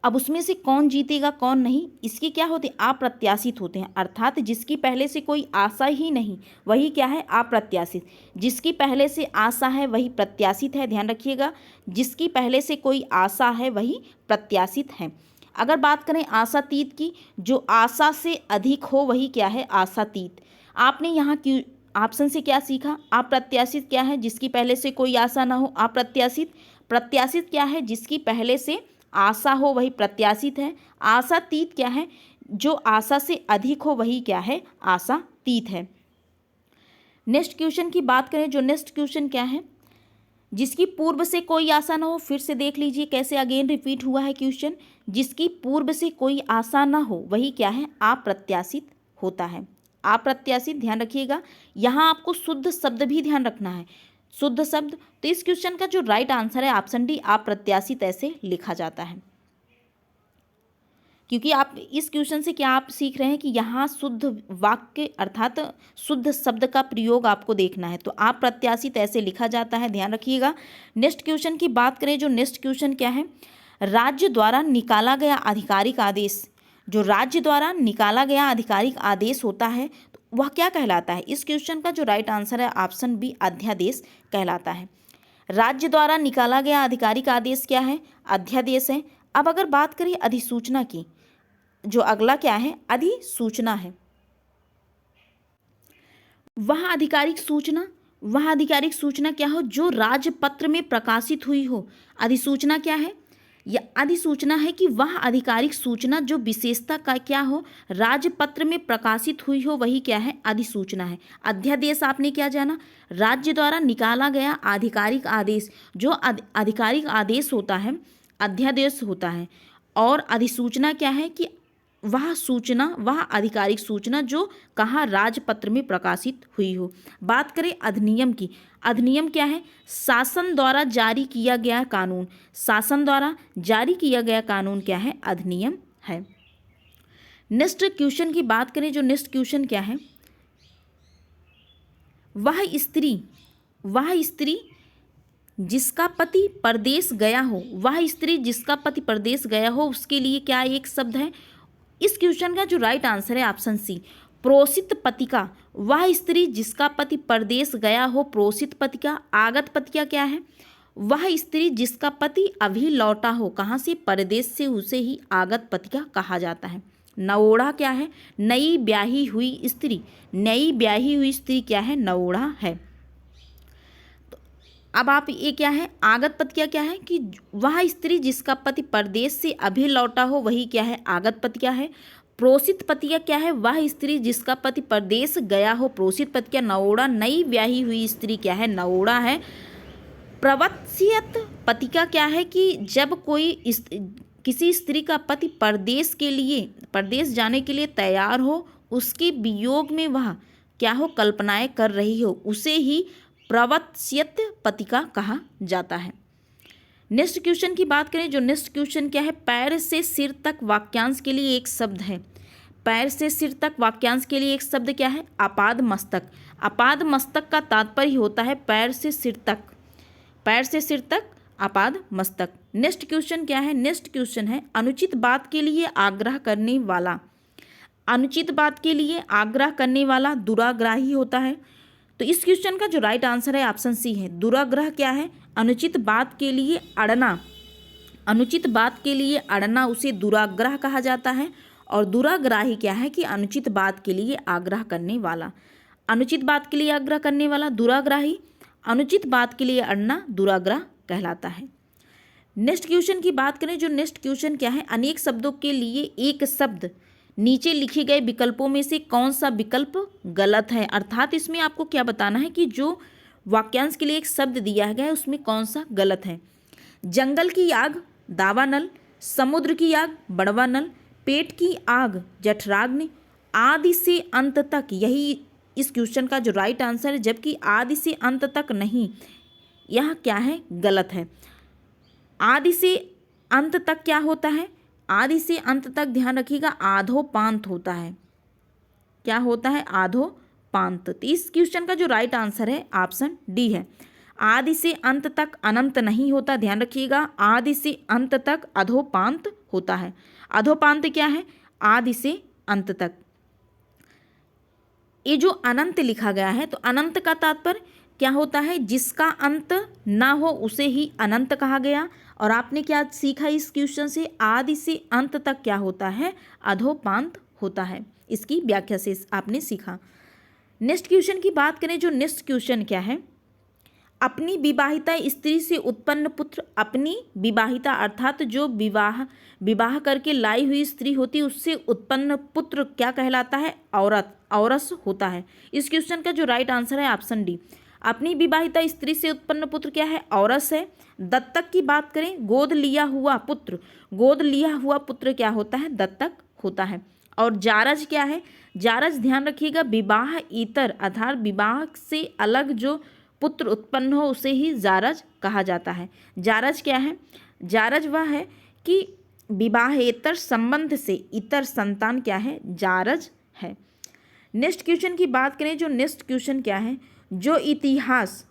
Speaker 1: अब उसमें से कौन जीतेगा कौन नहीं, इसकी क्या होते हैं? अप्रत्याशित होते हैं। अर्थात जिसकी पहले से कोई आशा ही नहीं वही क्या है? अप्रत्याशित। जिसकी पहले से आशा है वही प्रत्याशित है, ध्यान रखिएगा। जिसकी पहले से कोई आशा है वही प्रत्याशित है। अगर बात करें आशातीत की, जो आशा से अधिक हो वही क्या है? आशातीत। आपने यहाँ की ऑप्शन से क्या सीखा? अप्रत्याशित क्या है? जिसकी पहले से कोई आशा ना हो, अप्रत्याशित। प्रत्याशित क्या है? जिसकी पहले से आशा हो वही प्रत्याशित है। आशातीत क्या है? जो आशा से अधिक हो वही क्या है? आशातीत है। नेक्स्ट क्वेश्चन की बात करें, जो नेक्स्ट क्वेश्चन क्या है? जिसकी पूर्व से कोई आशा ना हो, फिर से देख लीजिए कैसे अगेन रिपीट हुआ है क्वेश्चन। जिसकी पूर्व से कोई आशा ना हो वही क्या है? अप्रत्याशित होता है। अप्रत्याशित, ध्यान रखिएगा। यहाँ आपको शुद्ध शब्द भी ध्यान रखना है, शुद्ध शब्द। तो इस क्वेश्चन का जो राइट आंसर है ऑप्शन डी, अप्रत्याशित ऐसे लिखा जाता है। क्योंकि आप इस क्वेश्चन से क्या आप सीख रहे हैं कि यहाँ शुद्ध वाक्य अर्थात शुद्ध शब्द का प्रयोग आपको देखना है। तो अप्रत्याशित ऐसे लिखा जाता है, ध्यान रखिएगा। नेक्स्ट क्वेश्चन की बात करें, जो नेक्स्ट क्वेश्चन क्या है? राज्य द्वारा निकाला गया आधिकारिक आदेश, जो राज्य द्वारा निकाला गया आधिकारिक आदेश होता है तो वह क्या कहलाता है? इस क्वेश्चन का जो राइट आंसर है ऑप्शन बी, अध्यादेश कहलाता है। राज्य द्वारा निकाला गया आधिकारिक आदेश क्या है? अध्यादेश है। अब अगर बात करें अधिसूचना की, जो अगला क्या है? अधिसूचना है। वह आधिकारिक सूचना क्या हो? जो राजपत्र में प्रकाशित हुई हो। अधिसूचना क्या है? यह अधिसूचना है कि वह आधिकारिक सूचना जो विशेषता का क्या हो? राजपत्र में प्रकाशित हुई हो वही क्या है? अधिसूचना है। अध्यादेश आपने क्या जाना? राज्य द्वारा निकाला गया आधिकारिक आदेश, जो आधिकारिक आदेश होता है अध्यादेश होता है। और अधिसूचना क्या है? कि वह सूचना, वह आधिकारिक सूचना जो कहाँ? राजपत्र में प्रकाशित हुई हो। बात करें अधिनियम की, अधिनियम क्या है? शासन द्वारा जारी किया गया कानून। शासन द्वारा जारी किया गया कानून क्या है? अधिनियम है। नेक्स्ट क्वेश्चन की बात करें, जो नेक्स्ट क्वेश्चन क्या है? वह स्त्री जिसका पति परदेश गया हो, वह स्त्री जिसका पति परदेश गया हो उसके लिए क्या एक शब्द है? इस क्वेश्चन का जो राइट आंसर है ऑप्शन सी, प्रोषित पतिका। वह स्त्री जिसका पति परदेश गया हो, प्रोषित पतिका। आगत पतिका क्या है? वह स्त्री जिसका पति अभी लौटा हो, कहाँ से? परदेश से, उसे ही आगत पतिका कहा जाता है। नवोढ़ा क्या है? नई ब्याही हुई स्त्री। नई ब्याही हुई स्त्री क्या है? नवोढ़ा है। अब आप ये क्या है? आगत पतिका क्या है? कि वह स्त्री जिसका पति परदेश से अभी लौटा हो वही क्या है? आगत पतिका है। प्रोषित पतिका क्या है? वह स्त्री जिसका पति परदेश गया हो, प्रोषित पतिका नवोढ़ा। नई ब्याही हुई स्त्री क्या है? नवोढ़ा है। प्रवत्स्यत पतिका क्या है? कि जब कोई किसी स्त्री का पति परदेश जाने के लिए तैयार हो, उसके वियोग में वह क्या हो? कल्पनाएं कर रही हो, उसे ही प्रवत्स्यत पतिका कहा जाता है। नेक्स्ट क्वेश्चन की बात करें, जो नेक्स्ट क्वेश्चन क्या है? पैर से सिर तक वाक्यांश के लिए एक शब्द है। पैर से सिर तक वाक्यांश के लिए एक शब्द क्या है? आपाद मस्तक। आपाद मस्तक का तात्पर्य होता है पैर से सिर तक। पैर से सिर तक आपाद मस्तक। नेक्स्ट क्वेश्चन क्या है? नेक्स्ट क्वेश्चन है अनुचित बात के लिए आग्रह करने वाला। अनुचित बात के लिए आग्रह करने वाला दुराग्राही होता है। तो इस क्वेश्चन का जो राइट आंसर है ऑप्शन सी है। दुराग्रह क्या है? अनुचित बात के लिए अड़ना। अनुचित बात के लिए अड़ना उसे दुराग्रह कहा जाता है। और दुराग्राही क्या है? कि अनुचित बात के लिए आग्रह करने वाला। अनुचित बात के लिए आग्रह करने वाला दुराग्राही, अनुचित बात के लिए अड़ना दुराग्रह कहलाता है। नेक्स्ट क्वेश्चन की बात करें, जो नेक्स्ट क्वेश्चन क्या है? अनेक शब्दों के लिए एक शब्द, नीचे लिखे गए विकल्पों में से कौन सा विकल्प गलत है? अर्थात इसमें आपको क्या बताना है कि जो वाक्यांश के लिए एक शब्द दिया गया है, उसमें कौन सा गलत है। जंगल की आग दावानल, समुद्र की आग बड़वानल, पेट की आग जठराग्नि, आदि से अंत तक, यही इस क्वेश्चन का जो राइट आंसर है, जबकि आदि से अंत तक नहीं, यह क्या है, गलत है। आदि से अंत तक क्या होता है, आदि से अंत तक ध्यान रखिएगा आधोपांत होता है। क्या होता है, आधोपांत। तो इस क्वेश्चन का जो राइट आंसर है ऑप्शन डी है। आदि से अंत तक अनंत नहीं होता, ध्यान रखिएगा, आदि से अंत तक अधोपांत होता है। अधोपांत क्या है, आदि से अंत तक। ये जो अनंत लिखा गया है, तो अनंत का तात्पर्य क्या होता है, जिसका अंत ना हो उसे ही अनंत कहा गया। और आपने क्या सीखा इस क्वेश्चन से, आदि से अंत तक क्या होता है, अधोपांत होता है। इसकी व्याख्या से आपने सीखा। नेक्स्ट क्वेश्चन की बात करें, जो नेक्स्ट क्वेश्चन क्या है, अपनी विवाहिता स्त्री से उत्पन्न पुत्र, अपनी विवाहिता अर्थात जो विवाह करके लाई हुई स्त्री होती है, उससे उत्पन्न पुत्र क्या कहलाता है, औरत, औरस होता है। इस क्वेश्चन का जो राइट आंसर है ऑप्शन डी। अपनी विवाहिता स्त्री से उत्पन्न पुत्र क्या है, औरस है। दत्तक की बात करें, गोद लिया हुआ पुत्र, गोद लिया हुआ पुत्र क्या होता है, दत्तक होता है। और जारज क्या है, जारज ध्यान रखिएगा विवाह इतर अर्थात विवाह से अलग जो पुत्र उत्पन्न हो उसे ही जारज कहा जाता है। जारज क्या है, जारज वह है कि विवाहेतर संबंध से इतर संतान क्या है, जारज है। नेक्स्ट क्वेश्चन की बात करें, जो नेक्स्ट क्वेश्चन क्या है, जो इतिहास,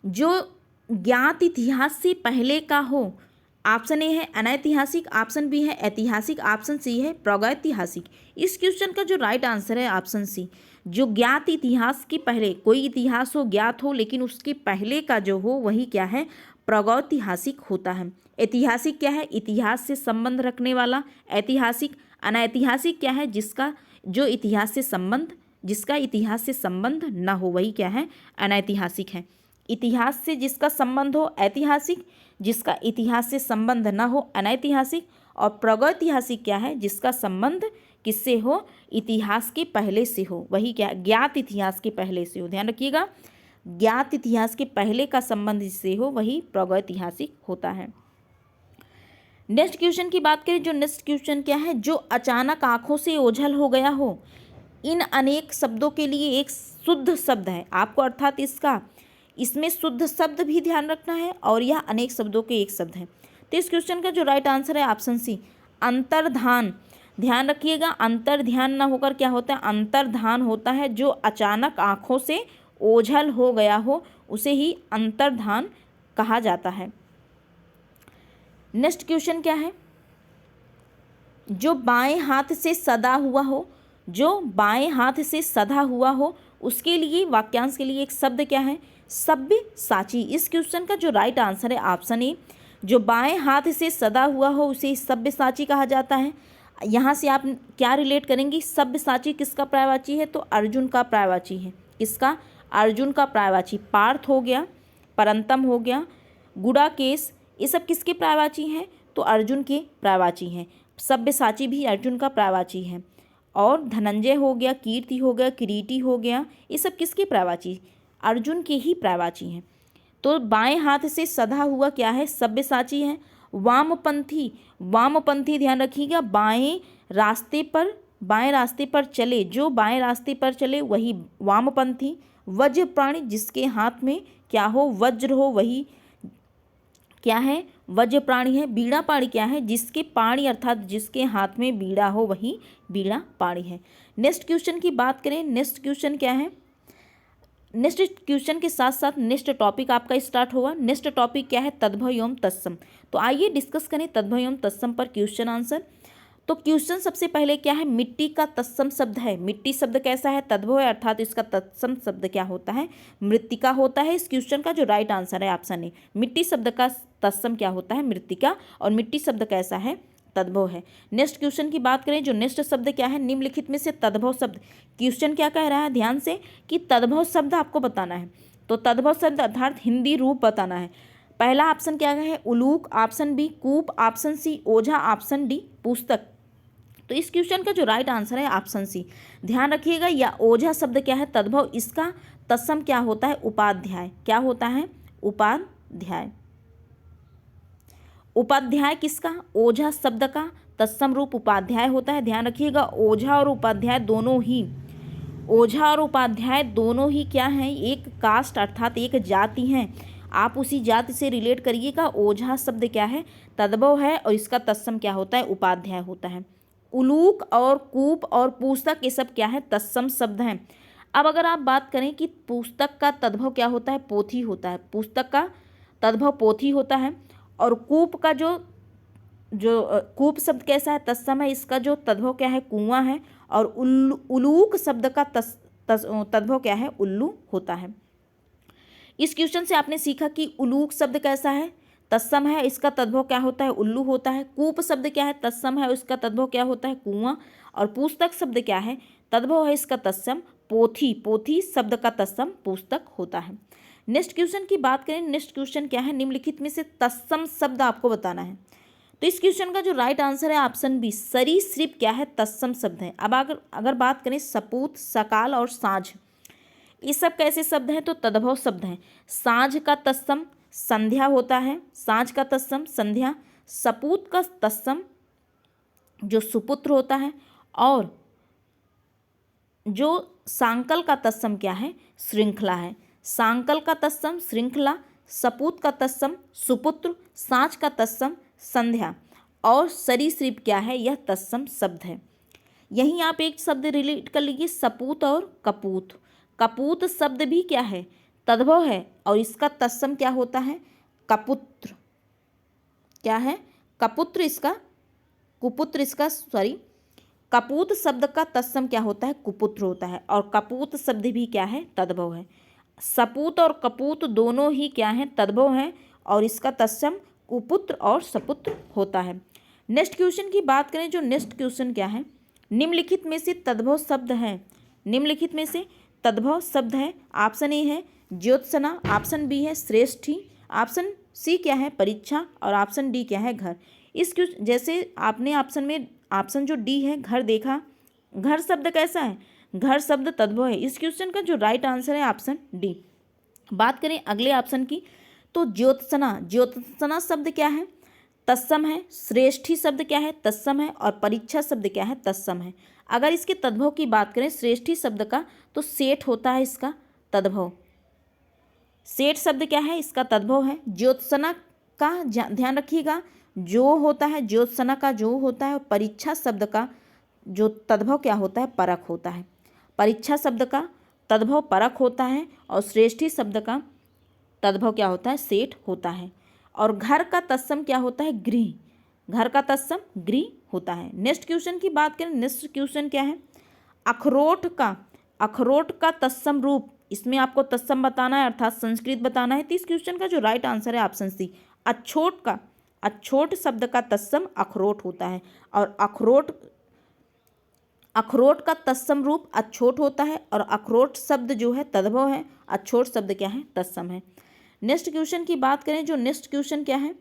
Speaker 1: जो ज्ञात इतिहास से पहले का हो, ऑप्शन ए है अनैतिहासिक, ऑप्शन बी है ऐतिहासिक, ऑप्शन सी है प्रागैतिहासिक। इस क्वेश्चन का जो राइट आंसर है ऑप्शन सी। जो ज्ञात इतिहास के पहले, कोई इतिहास हो ज्ञात हो लेकिन उसके पहले का जो हो वही क्या है, प्रागैतिहासिक होता है। ऐतिहासिक क्या है, इतिहास से संबंध रखने वाला। ऐतिहासिक, अनैतिहासिक क्या है, जिसका जो इतिहास से संबंध, जिसका इतिहास से संबंध न हो वही क्या है, अनैतिहासिक है। इतिहास से जिसका संबंध हो ऐतिहासिक, जिसका इतिहास से संबंध न हो अनैतिहासिक। और प्रागैतिहासिक क्या है, जिसका संबंध किससे हो, इतिहास के पहले से हो, वही क्या, ज्ञात इतिहास के पहले से हो। ध्यान रखिएगा, ज्ञात इतिहास के पहले का संबंध जिससे हो वही प्रागैतिहासिक होता है। नेक्स्ट क्वेश्चन की बात करें, जो नेक्स्ट क्वेश्चन क्या है, जो अचानक आंखों से ओझल हो गया हो। इन अनेक शब्दों के लिए एक शुद्ध शब्द है आपको, अर्थात इसमें शुद्ध शब्द भी ध्यान रखना है और यह अनेक शब्दों के एक शब्द है। तो इस क्वेश्चन का जो राइट आंसर है ऑप्शन सी, अंतर्धान। ध्यान रखिएगा, अंतर्ध्यान ना होकर क्या होता है, अंतर्धान होता है। जो अचानक आंखों से ओझल हो गया हो उसे ही अंतर्धान कहा जाता है। नेक्स्ट क्वेश्चन क्या है, जो बाएं हाथ से सदा हुआ हो, जो बाएं हाथ से सदा हुआ हो उसके लिए, वाक्यांश के लिए एक शब्द क्या है, सब्यसाची। इस क्वेश्चन का जो राइट आंसर है ऑप्शन ए। जो बाएं हाथ से सदा हुआ हो उसे सब्यसाची कहा जाता है। यहाँ से आप क्या रिलेट करेंगी, सब्यसाची किसका पर्यायवाची है, तो अर्जुन का पर्यायवाची है। किसका, अर्जुन का पर्यायवाची। पार्थ हो गया, परंतम हो गया, गुडाकेश, ये सब किसके पर्यायवाची हैं, तो अर्जुन के पर्यायवाची हैं। सब्यसाची भी अर्जुन का पर्यायवाची है। और धनंजय हो गया, कीर्ति हो गया, किरीटी हो गया, ये सब किसके पर्यायवाची, अर्जुन के ही पर्यायवाची हैं। तो बाएं हाथ से सदा हुआ क्या है, सब्यसाची है। वामपंथी, वामपंथी ध्यान रखिएगा, बाएं रास्ते पर चले, जो बाएं रास्ते पर चले वही वामपंथी। वज्र प्राणी, जिसके हाथ में क्या हो, वज्र हो, वही क्या है, वज्र प्राणी है। बीड़ा पाणी क्या है, जिसके पाणी अर्थात जिसके हाथ में बीड़ा हो वही बीड़ा पाणी है। नेक्स्ट क्वेश्चन की बात करें, नेक्स्ट क्वेश्चन क्या है, नेक्स्ट क्वेश्चन के साथ साथ नेक्स्ट टॉपिक आपका स्टार्ट होगा। नेक्स्ट टॉपिक क्या है, तद्भव एवं तत्सम। तो आइए डिस्कस करें तद्भव एवं तत्सम पर क्वेश्चन आंसर। तो क्वेश्चन सबसे पहले क्या है, मिट्टी का तत्सम शब्द है। मिट्टी शब्द कैसा है, तद्भव है, अर्थात इसका तत्सम शब्द क्या होता है, मृत्तिका होता है। इस क्वेश्चन का जो राइट आंसर है ऑप्शन ए। मिट्टी शब्द का तत्सम क्या होता है, मृत्तिका, और मिट्टी शब्द कैसा है, तद्भव है। नेक्स्ट क्वेश्चन की बात करें, जो नेक्स्ट शब्द क्या है, निम्नलिखित में से तद्भव शब्द। क्वेश्चन क्या कह रहा है, ध्यान से, कि तद्भव शब्द आपको बताना है। तो तद्भव शब्द अर्थात हिंदी रूप बताना है। पहला ऑप्शन क्या है, उलूक, ऑप्शन बी कूप, ऑप्शन सी ओझा, ऑप्शन डी पुस्तक। तो इस क्वेश्चन का जो राइट आंसर है ऑप्शन सी। ध्यान रखिएगा, या ओझा शब्द क्या है, तद्भव, इसका तत्सम क्या होता है? उपाध्याय। क्या होता है? उपाध्याय। उपाध्याय किसका? ओझा शब्द का तत्सम रूप उपाध्याय होता है। ध्यान रखिएगा, ओझा और उपाध्याय दोनों ही, ओझा और उपाध्याय दोनों ही क्या हैं? एक कास्ट अर्थात एक जाति हैं। आप उसी जाति से रिलेट करिएगा। ओझा शब्द क्या है? तद्भव है और इसका तत्सम क्या होता है? उपाध्याय होता है। उलूक और कूप और पुस्तक ये सब क्या है? तत्सम शब्द हैं। अब अगर आप बात करें कि पुस्तक का तद्भव क्या होता है? पोथी होता है। पुस्तक का तद्भव पोथी होता है। और कूप का जो जो कूप शब्द कैसा है? तत्सम है। इसका जो तद्भव क्या है? कुआं है। और उलूक शब्द का तद्भव क्या है? उल्लू होता है। इस क्वेश्चन से आपने सीखा कि उलूक शब्द कैसा है? तत्सम है। इसका तद्भव क्या होता है? उल्लू होता है। कूप शब्द क्या है? तत्सम है। इसका तद्भव क्या होता है? कुआं। और पुस्तक शब्द क्या है? तद्भव है इसका तत्सम पोथी। पोथी शब्द का तत्सम पुस्तक होता है। नेक्स्ट क्वेश्चन की बात करें। नेक्स्ट क्वेश्चन क्या है? निम्नलिखित में से तत्सम शब्द आपको बताना है। तो इस क्वेश्चन का जो राइट आंसर है ऑप्शन बी, सरीसृप क्या है? तत्सम शब्द है। अब अगर बात करें सपूत, सकाल और साँझ, ये सब कैसे शब्द हैं? तो तद्भव शब्द हैं। साँझ का तत्सम संध्या होता है। साँझ का तत्सम संध्या। सपूत का तत्सम जो सुपुत्र होता है। और जो सांकल का तत्सम क्या है? श्रृंखला है। सांकल का तत्सम श्रृंखला, सपूत का तत्सम सुपुत्र, साँझ का तत्सम संध्या और सरीसृप क्या है? यह तत्सम शब्द है। यहीं आप एक शब्द रिलेट कर लीजिए, सपूत और कपूत। कपूत शब्द भी क्या है? तद्भव है और इसका तत्सम क्या होता है? कपुत्र। क्या है? कपुत्र। इसका कुपुत्र, इसका सॉरी, कपूत शब्द का तत्सम क्या होता है? कुपुत्र होता है। और कपूत शब्द भी क्या है? तद्भव है। सपूत और कपूत दोनों ही क्या हैं? तद्भव हैं और इसका तत्सम कुपुत्र और सपुत्र होता है। नेक्स्ट क्वेश्चन की बात करें। जो नेक्स्ट क्वेश्चन क्या है? निम्नलिखित में से तद्भव शब्द है। निम्नलिखित में से तद्भव शब्द है। ऑप्शन ए है ज्योत्सना, ऑप्शन बी है श्रेष्ठी, ऑप्शन सी क्या है? परीक्षा और ऑप्शन डी क्या है? घर। इस क्वेश्चन जैसे आपने ऑप्शन में ऑप्शन जो डी है घर देखा, घर शब्द कैसा है? घर शब्द तद्भव है। इस क्वेश्चन का जो राइट आंसर है ऑप्शन डी। बात करें अगले ऑप्शन की, तो ज्योत्सना, ज्योत्सना शब्द क्या है? तत्सम है। श्रेष्ठी शब्द क्या है? तत्सम है। और परीक्षा शब्द क्या है? तत्सम है। अगर इसके तद्भव की बात करें श्रेष्ठी शब्द का, तो सेठ होता है इसका तद्भव। सेठ शब्द क्या है? इसका तद्भव है। ज्योत्सना का ध्यान रखिएगा, जो होता है ज्योत्सना का जो होता है। परीक्षा शब्द का जो तद्भव क्या होता है? परख होता है। परीक्षा शब्द का तद्भव परख होता है और श्रेष्ठी शब्द का तद्भव क्या होता है? सेठ होता है। और घर का तत्सम क्या होता है? गृह। घर का तत्सम गृह होता है। नेक्स्ट क्वेश्चन की बात करें। नेक्स्ट क्वेश्चन क्या है? अखरोट का तत्सम रूप, इसमें आपको तत्सम बताना है अर्थात संस्कृत बताना है। तो इस क्वेश्चन का जो राइट आंसर है ऑप्शन सी, अछोट शब्द का तत्सम अखरोट होता है। और अखरोट का तत्सम रूप अछोट होता है। और अखरोट शब्द जो है तद्भव है, अछोट शब्द क्या है? तत्सम है। नेक्स्ट क्वेश्चन की बात करें। जो नेक्स्ट क्वेश्चन क्या है?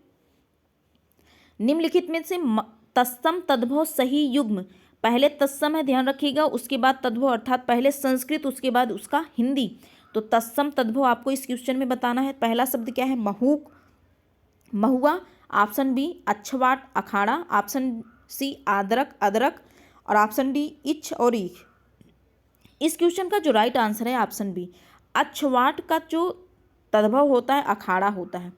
Speaker 1: निम्नलिखित में से तत्सम तद्भव सही युग्म, पहले तत्सम है ध्यान रखिएगा, उसके बाद तद्भव अर्थात पहले संस्कृत उसके बाद उसका हिंदी। तो तत्सम तद्भव आपको इस क्वेश्चन में बताना है। पहला शब्द क्या है? महूक, महुआ, ऑप्शन बी अक्षवाट अखाड़ा, ऑप्शन सी आदरक अदरक और ऑप्शन डी इच्छ और ईख। इस क्वेश्चन का जो राइट आंसर है ऑप्शन बी, अक्षवाट का जो तद्भव होता है अखाड़ा होता है,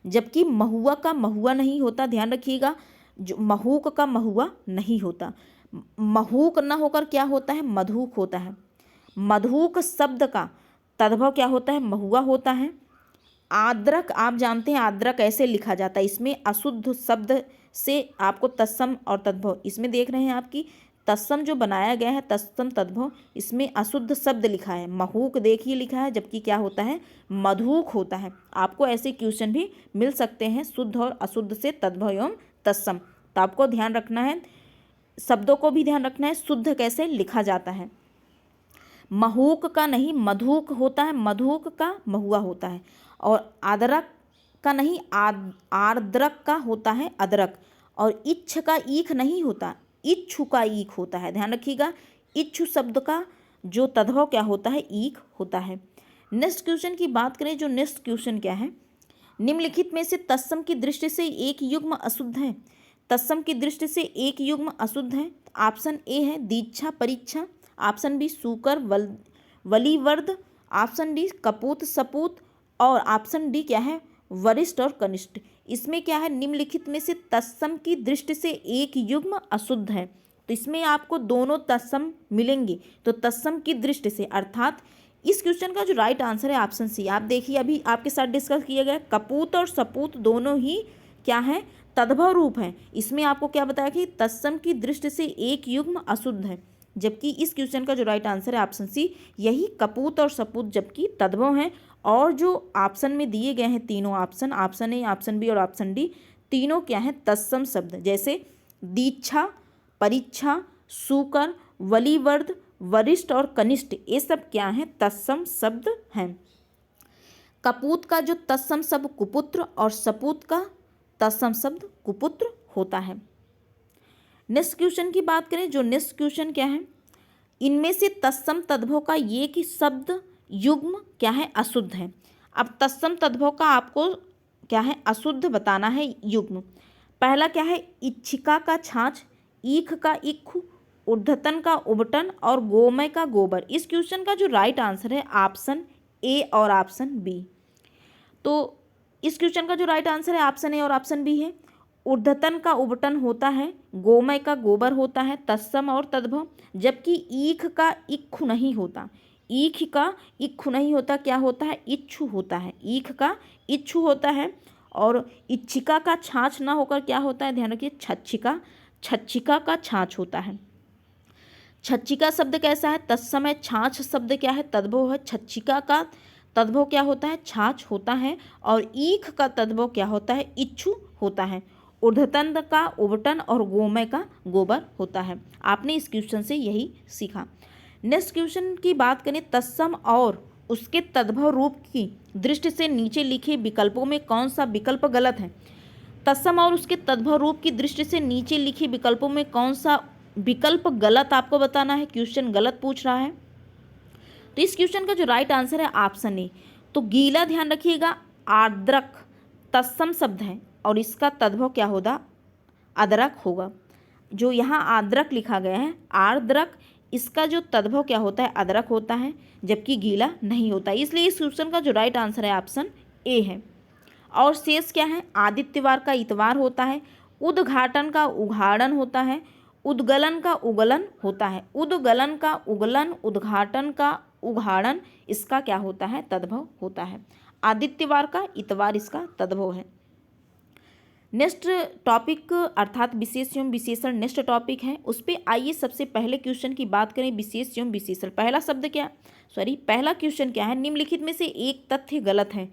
Speaker 1: जबकि महुआ का महुआ नहीं होता। ध्यान रखिएगा, जो महूक का महुआ नहीं होता। महूक ना होकर क्या होता है? मधुक होता है। मधुक शब्द का तद्भव क्या होता है? महुआ होता है। आद्रक, आप जानते हैं आद्रक ऐसे लिखा जाता है। इसमें अशुद्ध शब्द से आपको तत्सम और तद्भव, इसमें देख रहे हैं आपकी तत्सम जो बनाया गया है तत्सम तद्भव, इसमें अशुद्ध शब्द लिखा है। महूक देखिए लिखा है, जबकि क्या होता है? मधुक होता है। आपको ऐसे क्वेश्चन भी मिल सकते हैं शुद्ध और अशुद्ध से तद्भव एवं तत्सम। तो आपको ध्यान रखना है, शब्दों को भी ध्यान रखना है, शुद्ध कैसे लिखा जाता है। महूक का नहीं मधुक होता है, मधुक का महुआ होता है। और आदरक का नहीं आर्द्रक का होता है अदरक। और इच्छ का ईख नहीं होता, इच्छु का ईख होता है। ध्यान रखिएगा, इच्छु शब्द का जो तद्भव क्या होता है? ईख होता है। नेक्स्ट क्वेश्चन की बात करें, जो नेक्स्ट क्वेश्चन क्या है, निम्नलिखित में से तत्सम की दृष्टि से एक युग्म अशुद्ध है। तत्सम की दृष्टि से एक युग्म अशुद्ध है। ऑप्शन ए है दीक्षा परीक्षा, ऑप्शन बी सूकर वलीवर्द, ऑप्शन डी कपूत सपूत, और ऑप्शन डी क्या है वरिष्ठ और कनिष्ठ। इसमें क्या है, निम्नलिखित में से तत्सम की दृष्टि से एक युग्म अशुद्ध है। तो इसमें आपको दोनों तत्सम मिलेंगे। तो तत्सम की दृष्टि से, अर्थात इस क्वेश्चन का जो राइट आंसर है ऑप्शन सी। आप देखिए अभी आपके साथ डिस्कस किया गया, कपूत और सपूत दोनों ही क्या है, तद्भव रूप हैं। इसमें आपको क्या बताया कि तत्सम की दृष्टि से एक युग्म अशुद्ध है, जबकि इस क्वेश्चन का जो राइट आंसर है ऑप्शन सी, यही कपूत और सपूत जबकि तद्भव हैं। और जो ऑप्शन में दिए गए हैं तीनों option, option A, option B और ऑप्शन डी, तीनों क्या हैं तत्सम शब्द, जैसे दीक्षा परीक्षा सूकर वलीवर्द वरिष्ठ और कनिष्ठ, ये सब क्या हैं तत्सम शब्द हैं। कपूत का जो तत्सम शब्द कुपुत्र और सपूत का तत्सम शब्द कुपुत्र होता है। नेक्स्ट क्वेश्चन की बात करें, जो नेक्स्ट क्वेश्चन क्या है, इनमें से तत्सम तद्भव का ये कि शब्द युग्म क्या है अशुद्ध है। अब तत्सम तद्भव का आपको क्या है अशुद्ध बताना है युग्म। पहला क्या है, इच्छिका का छाछ, ईख का इक्खु, ऊर्ध्वतन का उबटन और गोमय का गोबर। इस क्वेश्चन का जो राइट आंसर है ऑप्शन ए और ऑप्शन बी। तो इस क्वेश्चन का जो राइट आंसर है ऑप्शन ए और ऑप्शन बी है। ऊर्ध्वतन का उबटन होता है, गोमय का गोबर होता है तत्सम और तद्भव, जबकि ईख का इक्खु नहीं होता। ईख का इक्खु नहीं होता, क्या होता है इच्छु होता है। ईख का इच्छु होता है। और इच्छिका का छाछ ना होकर क्या होता है, ध्यान रखिए छच्छिका, छच्छिका का छाछ होता है। छच्छिका शब्द कैसा है, तत्सम है। छाछ शब्द क्या है, तद्भव है। छच्छिका का तद्भव क्या होता है, छाछ होता है। और ईख का तद्भव क्या होता है, इच्छु होता है। ऊर्ध्वतन का उबटन और गोमय का गोबर होता है। आपने इस क्वेश्चन से यही सीखा। नेक्स्ट क्वेश्चन की बात करें, तत्सम और उसके तद्भव रूप की दृष्टि से नीचे लिखे विकल्पों में कौन सा विकल्प गलत है। तत्सम और उसके तद्भव रूप की दृष्टि से नीचे लिखे विकल्पों में कौन सा विकल्प गलत आपको बताना है। क्वेश्चन गलत पूछ रहा है। तो इस क्वेश्चन का जो राइट आंसर है ऑप्शन ए। तो गीला ध्यान रखिएगा, आर्द्रक तत्सम शब्द है और इसका तद्भव क्या होगा, अदरक होगा। जो यहाँ आर्द्रक लिखा गया है आर्द्रक, इसका जो तद्भव क्या होता है, अदरक होता है, जबकि गीला नहीं होता। इसलिए इस क्वेश्चन का जो राइट आंसर है ऑप्शन ए है। और शेष क्या है, आदित्यवार का इतवार होता है, उद्घाटन का उघाड़न होता है, उद्गलन का उगलन होता है। उद्गलन का उगलन, उद्घाटन का उघाड़न, इसका क्या होता है, तद्भव होता है। आदित्यवार का इतवार इसका तद्भव है। नेक्स्ट टॉपिक अर्थात विशेष एवं विशेषण नेक्स्ट टॉपिक है, उस पर आइए सबसे पहले क्वेश्चन की बात करें, विशेष एवं विशेषण। पहला क्वेश्चन क्या है, निम्नलिखित में से एक तथ्य गलत है।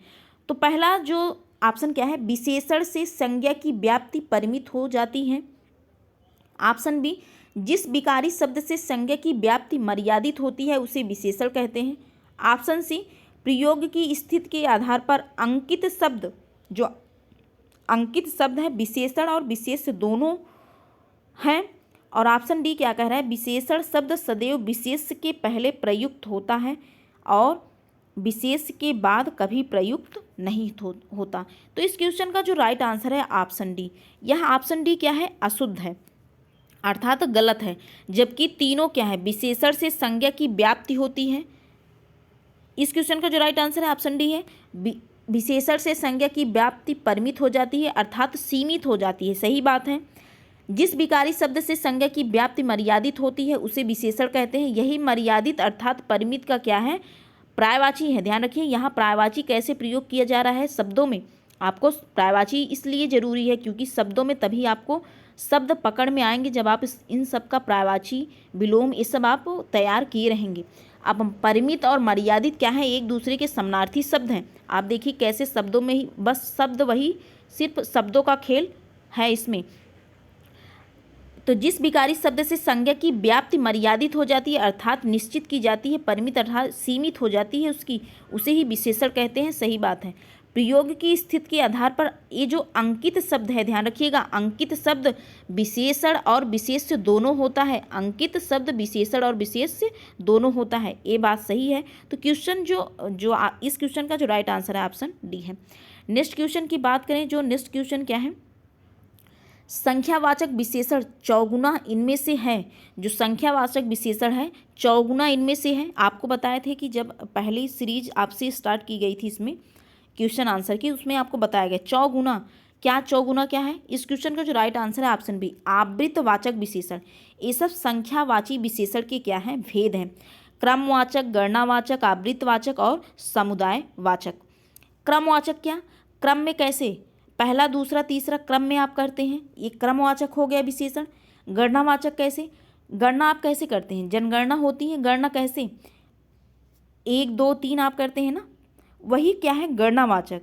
Speaker 1: तो पहला जो ऑप्शन क्या है, विशेषण से संज्ञा की व्याप्ति परिमित हो जाती है। ऑप्शन बी, जिस विकारी शब्द से संज्ञा की व्याप्ति मर्यादित होती है उसे विशेषण कहते हैं। ऑप्शन सी, प्रयोग की स्थिति के आधार पर अंकित शब्द, जो अंकित शब्द है विशेषण और विशेष दोनों हैं। और ऑप्शन डी क्या कह रहा है, विशेषण शब्द सदैव विशेष के पहले प्रयुक्त होता है और विशेष के बाद कभी प्रयुक्त नहीं होता। तो इस क्वेश्चन का जो राइट आंसर है ऑप्शन डी। यह ऑप्शन डी क्या है, अशुद्ध है, अर्थात गलत है। जबकि तीनों क्या है, विशेषण से संज्ञा की व्याप्ति होती है। इस क्वेश्चन का जो राइट आंसर है ऑप्शन डी है। विशेषण से संज्ञा की व्याप्ति परिमित हो जाती है, अर्थात सीमित हो जाती है, सही बात है। जिस विकारी शब्द से संज्ञा की व्याप्ति मर्यादित होती है उसे विशेषण कहते हैं। यही मर्यादित अर्थात परिमित का क्या है, पर्यायवाची है। ध्यान रखिए यहाँ पर्यायवाची कैसे प्रयोग किया जा रहा है शब्दों में। आपको पर्यायवाची इसलिए जरूरी है क्योंकि शब्दों में तभी आपको शब्द पकड़ में आएंगे जब आप इन सब का पर्यायवाची विलोम ये सब आप तैयार किए रहेंगे। अब परिमित और मर्यादित क्या है, एक दूसरे के समानार्थी शब्द हैं। आप देखिए कैसे शब्दों में ही बस शब्द वही सिर्फ शब्दों का खेल है इसमें। तो जिस विकारी शब्द से संज्ञा की व्याप्ति मर्यादित हो जाती है अर्थात निश्चित की जाती है, परिमित अर्थात सीमित हो जाती है उसकी, उसे ही विशेषण कहते हैं, सही बात है। प्रयोग की स्थिति के आधार पर ये जो अंकित शब्द है, ध्यान रखिएगा, अंकित शब्द विशेषण और विशेष्य दोनों होता है। अंकित शब्द विशेषण और विशेष्य दोनों होता है, ये बात सही है। तो क्वेश्चन इस क्वेश्चन का जो राइट आंसर है ऑप्शन डी है। नेक्स्ट क्वेश्चन की बात करें, जो नेक्स्ट क्वेश्चन क्या है, संख्यावाचक विशेषण चौगुना इनमें से है। जो संख्यावाचक विशेषण है चौगुना इनमें से है। आपको बताए थे कि जब पहली सीरीज आपसे स्टार्ट की गई थी इसमें क्वेश्चन आंसर की, उसमें आपको बताया गया चौगुना चौगुना क्या है। इस क्वेश्चन का जो राइट आंसर है ऑप्शन बी, आवृतवाचक विशेषण। ये सब संख्यावाची विशेषण के क्या है, भेद हैं। क्रमवाचक, गणनावाचक, आवृतवाचक और समुदायवाचक। क्रमवाचक क्या, क्रम में कैसे, पहला दूसरा तीसरा क्रम में आप करते हैं, ये क्रमवाचक हो गया विशेषण। गणनावाचक कैसे, गणना आप कैसे करते हैं, जनगणना होती है, गणना कैसे 1 2 3 आप करते हैं ना, वही क्या है गणनावाचक।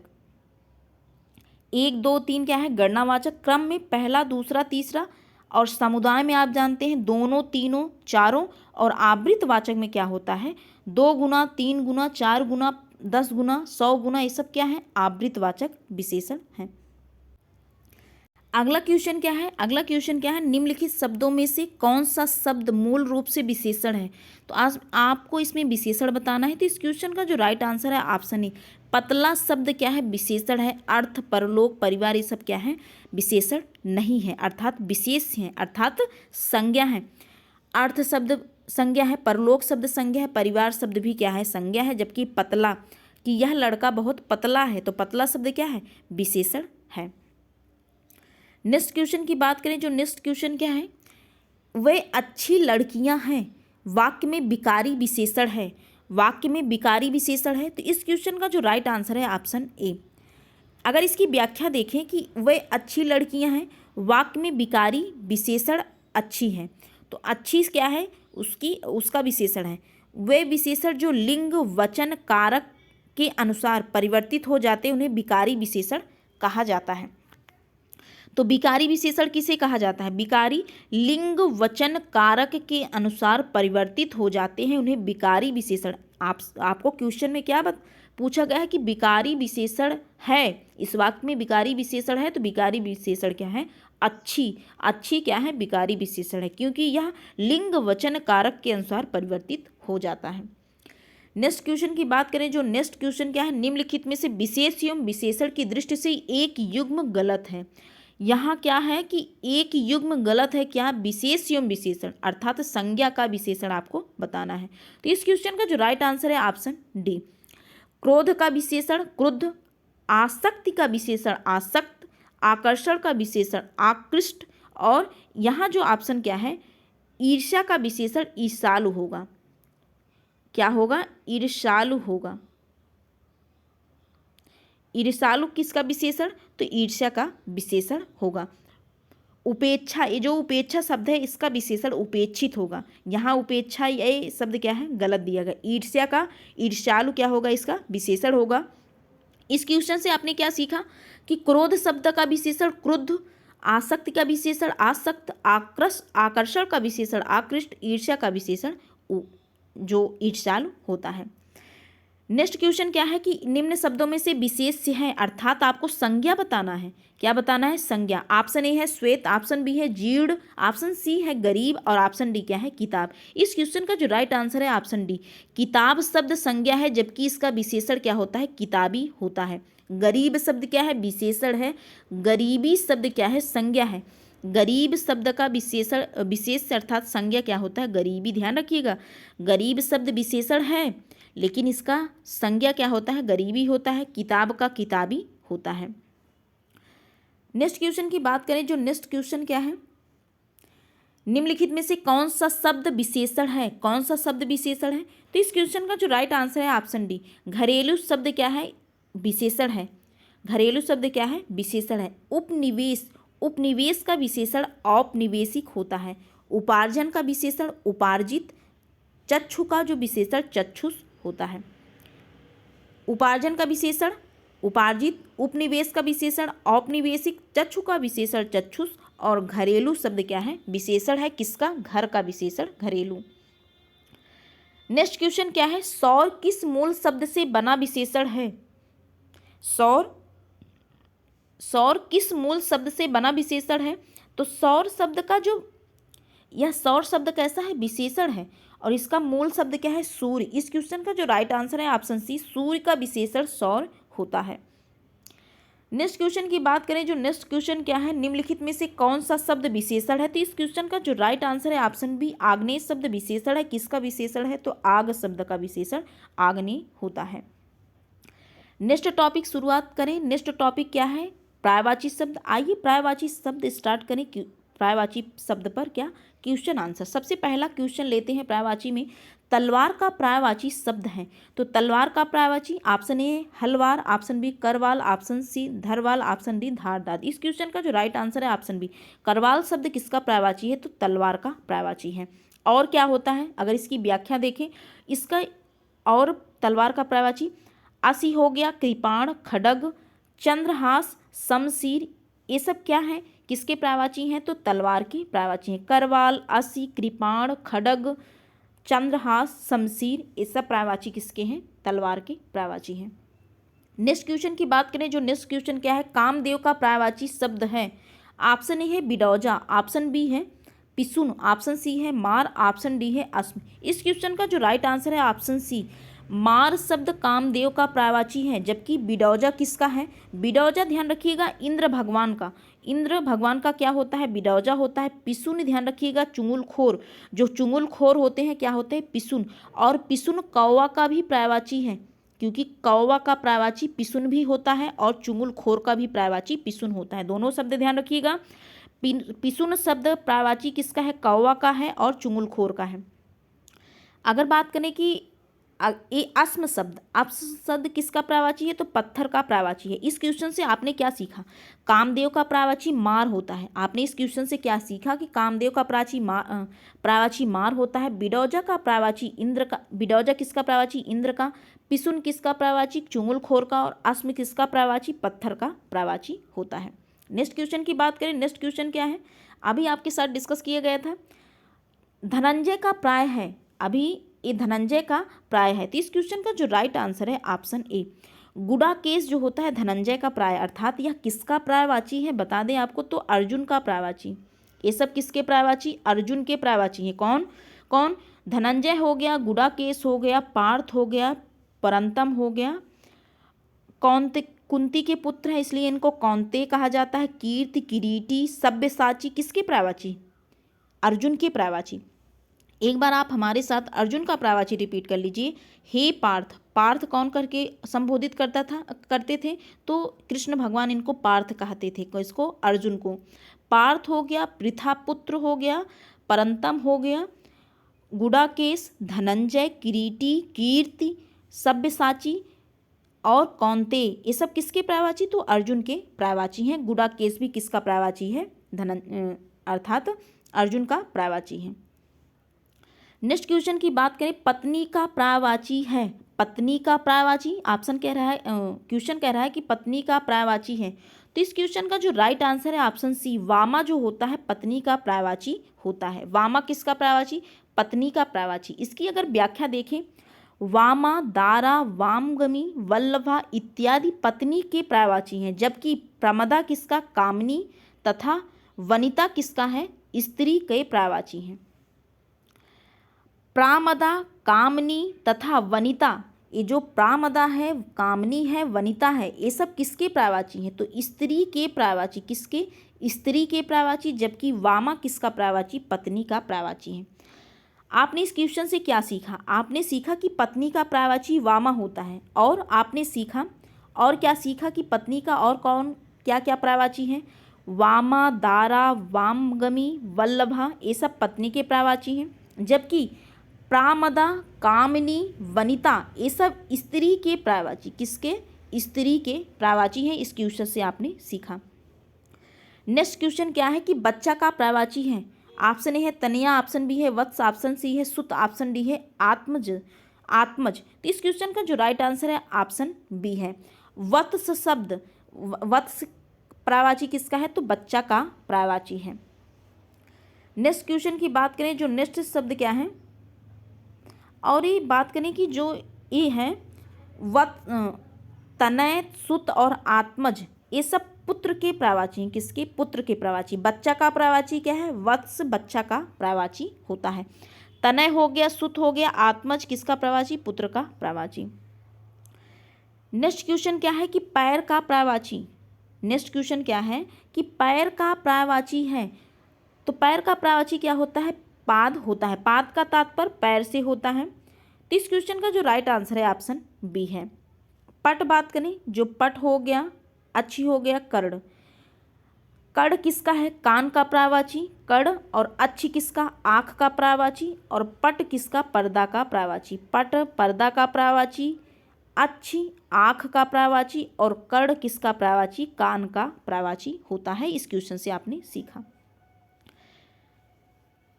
Speaker 1: 1 2 3 क्या है गणनावाचक, क्रम में पहला दूसरा तीसरा, और समुदाय में आप जानते हैं दोनों तीनों चारों। और आवृतवाचक में क्या होता है 2 गुना 3 गुना 4 गुना 10 गुना 100 गुना, ये सब क्या है आवृतवाचक विशेषण है। अगला क्वेश्चन क्या है, अगला क्वेश्चन क्या है, निम्नलिखित शब्दों में से कौन सा शब्द मूल रूप से विशेषण है। तो आज आपको इसमें विशेषण बताना है। तो इस क्वेश्चन का जो राइट आंसर है ऑप्शन ए, पतला शब्द क्या है विशेषण है। अर्थ, परलोक, परिवार, ये सब क्या है विशेषण नहीं है, अर्थात विशेष हैं, अर्थात संज्ञा है। अर्थ शब्द संज्ञा है, परलोक शब्द संज्ञा है, परिवार शब्द भी क्या है संज्ञा है। जबकि पतला, कि यह लड़का बहुत पतला है, तो पतला शब्द क्या है विशेषण है। नेक्स्ट क्वेश्चन की बात करें, जो नेक्स्ट क्वेश्चन क्या है, वे अच्छी लड़कियां हैं, वाक्य में विकारी विशेषण है। वाक्य में विकारी विशेषण है, तो इस क्वेश्चन का जो राइट आंसर है ऑप्शन ए। अगर इसकी व्याख्या देखें कि वे अच्छी लड़कियां हैं, वाक्य में विकारी विशेषण अच्छी है, तो अच्छी क्या है उसका विशेषण है। वे विशेषण जो लिंग वचन कारक के अनुसार परिवर्तित हो जाते हैं उन्हें विकारी विशेषण कहा जाता है। तो विकारी विशेषण किसे कहा जाता है, विकारी लिंग वचन कारक के अनुसार परिवर्तित हो जाते हैं उन्हें विकारी विशेषण। आपको क्वेश्चन में क्या पूछा गया है कि विकारी विशेषण है, इस वाक्य में विकारी विशेषण है, तो विकारी विशेषण क्या है अच्छी क्या है विकारी विशेषण है, क्योंकि यह लिंग वचन कारक के अनुसार परिवर्तित हो जाता है। नेक्स्ट क्वेश्चन की बात करें, जो नेक्स्ट क्वेश्चन क्या है, निम्नलिखित में से विशेष एवं विशेषण की दृष्टि से एक युग्म गलत है। यहाँ क्या है कि एक युग्म गलत है, क्या विशेष एवं विशेषण, अर्थात संज्ञा का विशेषण आपको बताना है। तो इस क्वेश्चन का जो राइट आंसर है ऑप्शन डी, क्रोध का विशेषण क्रुद्ध, आसक्ति का विशेषण आसक्त, आकर्षण का विशेषण आकृष्ट, और यहाँ जो ऑप्शन क्या है ईर्ष्या का विशेषण ईर्ष्यालु होगा। क्या होगा ईर्ष्यालु होगा। ईर्ष्यालु किसका विशेषण, तो ईर्ष्या का विशेषण होगा। उपेक्षा, ये जो उपेक्षा शब्द है इसका विशेषण उपेक्षित होगा। यहाँ उपेक्षा ये शब्द क्या है गलत दिया गया। ईर्ष्या का ईर्ष्यालु क्या होगा इसका विशेषण होगा। इस क्वेश्चन से आपने क्या सीखा कि क्रोध शब्द का विशेषण क्रुद्ध, आसक्ति का विशेषण आसक्त, आकर्षण का विशेषण आकृष्ट, ईर्ष्या का विशेषण जो ईर्ष्यालु होता है। नेक्स्ट क्वेश्चन क्या है कि निम्न शब्दों में से विशेष्य है, अर्थात आपको संज्ञा बताना है। क्या बताना है संज्ञा। ऑप्शन ए है श्वेत, ऑप्शन बी है जीर्ण, ऑप्शन सी है गरीब, और ऑप्शन डी क्या है किताब। इस क्वेश्चन का जो राइट आंसर है ऑप्शन डी, किताब शब्द संज्ञा है जबकि इसका विशेषण क्या होता है किताबी होता है। गरीब शब्द क्या है विशेषण है, गरीबी शब्द क्या है संज्ञा है। गरीब शब्द का विशेषण विशेष अर्थात संज्ञा क्या होता है गरीबी। ध्यान रखिएगा गरीब शब्द विशेषण है लेकिन इसका संज्ञा क्या होता है गरीबी होता है। किताब का किताबी होता है। नेक्स्ट क्वेश्चन की बात करें, जो नेक्स्ट क्वेश्चन क्या है, निम्नलिखित में से कौन सा शब्द विशेषण है, कौन सा शब्द विशेषण है। तो इस क्वेश्चन का जो राइट आंसर है ऑप्शन डी, घरेलू शब्द क्या है विशेषण है। घरेलू शब्द क्या है विशेषण है। उपनिवेश, उपनिवेश का विशेषण औपनिवेशिक होता है। उपार्जन का विशेषण उपार्जित, चक्षु का जो विशेषण चक्षुष होता है। उपार्जन का विशेषण उपार्जित, उपनिवेश का विशेषण औपनिवेशिक, चक्षु का विशेषण चक्षुष, और घरेलू शब्द क्या है विशेषण है किसका घर का विशेषण घरेलू। नेक्स्ट क्वेश्चन क्या है, सौर किस मूल शब्द से बना विशेषण है। सौर, सौर किस मूल शब्द से बना विशेषण है? तो सौर शब्द का जो, यह सौर शब्द कैसा है? विशेषण है, और इसका मूल शब्द क्या है? सूर्य। इस क्वेश्चन का जो राइट आंसर है ऑप्शन सी, सूर्य का विशेषण सौर होता है। नेक्स्ट क्वेश्चन की बात करें, जो नेक्स्ट क्वेश्चन क्या है, निम्नलिखित में से कौन सा शब्द विशेषण है? तो इस क्वेश्चन का जो राइट आंसर है ऑप्शन बी, आग्नेय शब्द विशेषण है। किसका विशेषण है? तो आग शब्द का विशेषण आग्नेय होता है। नेक्स्ट टॉपिक शुरुआत करें। नेक्स्ट टॉपिक क्या है? पर्यायवाची शब्द। आइए पर्यायवाची शब्द स्टार्ट करें। पर्यायवाची शब्द पर क्या क्वेश्चन आंसर। सबसे पहला क्वेश्चन लेते हैं पर्यायवाची में, तलवार का पर्यायवाची शब्द है। तो तलवार का पर्यायवाची ऑप्शन ए हलवार, ऑप्शन बी करवाल, ऑप्शन सी धरवाल, ऑप्शन डी धारदार। इस क्वेश्चन का जो राइट आंसर है ऑप्शन बी, करवाल शब्द किसका पर्यायवाची है? तो तलवार का पर्यायवाची है। और क्या होता है अगर इसकी व्याख्या देखें इसका, और तलवार का पर्यायवाची असी हो गया, कृपाण, खड्ग, चंद्रहास, शमशीर, ये सब क्या है? किसके पर्यायवाची हैं? तो तलवार के पर्यायवाची हैं। करवाल, असी, कृपाण, खड्ग, चंद्रहास, शमशीर, ये सब पर्यायवाची किसके हैं? तलवार के पर्यायवाची हैं। नेक्स्ट क्वेश्चन की बात करें, जो नेक्स्ट क्वेश्चन क्या है, कामदेव का पर्यायवाची शब्द है। ऑप्शन ए है बिडौजा, ऑप्शन बी है पिसुन, ऑप्शन सी है मार, ऑप्शन डी है अस्म। इस क्वेश्चन का जो राइट आंसर है ऑप्शन सी, मार शब्द कामदेव का पर्यायवाची है, जबकि बिडौजा किसका है? बिडौजा ध्यान रखिएगा इंद्र भगवान का, इंद्र भगवान का क्या होता है? बिडौजा होता है। पिसुन ध्यान रखिएगा चुंगलखोर, जो चुंगलखोर होते हैं क्या होते हैं? पिसुन। और पिसुन कौवा का भी पर्यायवाची है, क्योंकि कौवा का पर्यायवाची पिसुन भी होता है और चुंगलखोर का भी पर्यायवाची पिसुन होता है। दोनों शब्द ध्यान रखिएगा। पिसुन शब्द पर्यायवाची किसका है? कौवा का है और चुंगलखोर का है। अगर बात करें कि ये अस्म शब्द, अस्म शब्द किसका पर्यायवाची है? तो पत्थर का पर्यायवाची है। इस क्वेश्चन से आपने क्या सीखा? कामदेव का पर्यायवाची मार होता है। आपने इस क्वेश्चन से क्या सीखा कि कामदेव का पर्यायवाची मार होता है। बिडौजा का पर्यायवाची इंद्र का, बिडौजा किसका पर्यायवाची? इंद्र का। पिसुन किसका पर्यायवाची? चुंगलखोर का। और अस्म किसका पर्यायवाची? पत्थर का पर्यायवाची होता है। नेक्स्ट क्वेश्चन की बात करें, नेक्स्ट क्वेश्चन क्या है, अभी आपके साथ डिस्कस किया गया था, धनंजय का प्राय है। अभी ये धनंजय का प्राय है। तो इस क्वेश्चन का जो राइट आंसर है ऑप्शन ए, गुडाकेश जो होता है धनंजय का प्राय, अर्थात यह किसका पर्यायवाची है? बता दें आपको, तो अर्जुन का पर्यायवाची। ये सब किसके पर्यायवाची? अर्जुन के पर्यायवाची हैं। कौन कौन? धनंजय हो गया, गुडाकेश हो गया, पार्थ हो गया, परंतम हो गया, कुंती के पुत्र है इसलिए इनको कौंते कहा जाता है, कीर्ति, किरीटी, सब्यसाची, किसके पर्यायवाची? अर्जुन के पर्यायवाची। एक बार आप हमारे साथ अर्जुन का पर्यायवाची रिपीट कर लीजिए। हे पार्थ, पार्थ कौन करके संबोधित करते थे? तो कृष्ण भगवान इनको पार्थ कहते थे, इसको अर्जुन को। पार्थ हो गया, पृथापुत्र हो गया, परंतम हो गया, गुडाकेश, धनंजय, किरीटी, कीर्ति, सब्यसाची और कौंते, ये सब किसके पर्यायवाची? तो अर्जुन के पर्यायवाची हैं। गुडाकेश भी किसका पर्यायवाची है? अर्थात अर्जुन का पर्यायवाची है। नेक्स्ट क्वेश्चन की बात करें, पत्नी का पर्यायवाची है। पत्नी का पर्यायवाची ऑप्शन कह रहा है, क्वेश्चन कह रहा है कि पत्नी का पर्यायवाची है। तो इस क्वेश्चन का जो राइट आंसर है ऑप्शन सी, वामा जो होता है पत्नी का पर्यायवाची होता है। वामा किसका पर्यायवाची? पत्नी का पर्यायवाची। इसकी अगर व्याख्या देखें, वामा, दारा, वामगमी, वल्लभा इत्यादि पत्नी के पर्यायवाची हैं, जबकि प्रमदा किसका? कामिनी, तथा वनिता किसका है? स्त्री के पर्यायवाची हैं। प्रामदा, कामनी तथा वनिता, ये जो प्रामदा है, कामनी है, वनिता है, ये सब किसके पर्यायवाची हैं? तो स्त्री के पर्यायवाची। किसके? स्त्री के पर्यायवाची। जबकि वामा किसका पर्यायवाची? पत्नी का पर्यायवाची है। आपने इस क्वेश्चन से क्या सीखा? आपने सीखा कि पत्नी का पर्यायवाची वामा होता है, और आपने सीखा, और क्या सीखा कि पत्नी का और कौन क्या क्या पर्यायवाची हैं? वामा, दारा, वामगमी, वल्लभा, ये सब पत्नी के पर्यायवाची हैं, जबकि प्रामदा, कामिनी, वनिता, ये सब स्त्री के पर्यायवाची। किसके? स्त्री के पर्यायवाची हैं। इस क्वेश्चन से आपने सीखा। नेक्स्ट क्वेश्चन क्या है कि बच्चा का पर्यायवाची है। ऑप्शन ए है तनया, ऑप्शन बी है वत्स, ऑप्शन सी है सुत, ऑप्शन डी है आत्मज। आत्मज। तो इस क्वेश्चन का जो राइट आंसर है ऑप्शन बी है वत्स शब्द। वत्स पर्यायवाची किसका है? तो बच्चा का पर्यायवाची है। नेक्स्ट क्वेश्चन की बात करें, जो नेक्स्ट शब्द क्या है, और ये बात करें कि जो ये है तनय, सुत और आत्मज ये सब पुत्र के प्रावाची हैं। किसके? पुत्र के प्रावाची। बच्चा का प्रावाची क्या है? वत्स बच्चा का प्रावाची होता है। तनय हो गया, सुत हो गया, आत्मज किसका प्रावाची? पुत्र का प्रावाची। नेक्स्ट क्वेश्चन क्या है कि पैर का प्रावाची। नेक्स्ट क्वेश्चन क्या है कि पैर का प्रावाची है। तो पैर का प्रावाची क्या होता है? पाद होता है। पाद का तात्पर्य पैर से होता है। तो इस क्वेश्चन का जो राइट आंसर है ऑप्शन बी है। पट बात करें, जो पट हो गया, अच्छी हो गया कर्ण। कर्ण किसका है? कान का प्रावाची। कर्ण और अच्छी किसका? आँख का प्रावाची। और पट किसका? पर्दा का प्रावाची। पट पर्दा का प्रावाची, अच्छी आँख का प्रावाची और कर्ण किसका प्रावाची? कान का प्रावाची होता है। इस क्वेश्चन से आपने सीखा।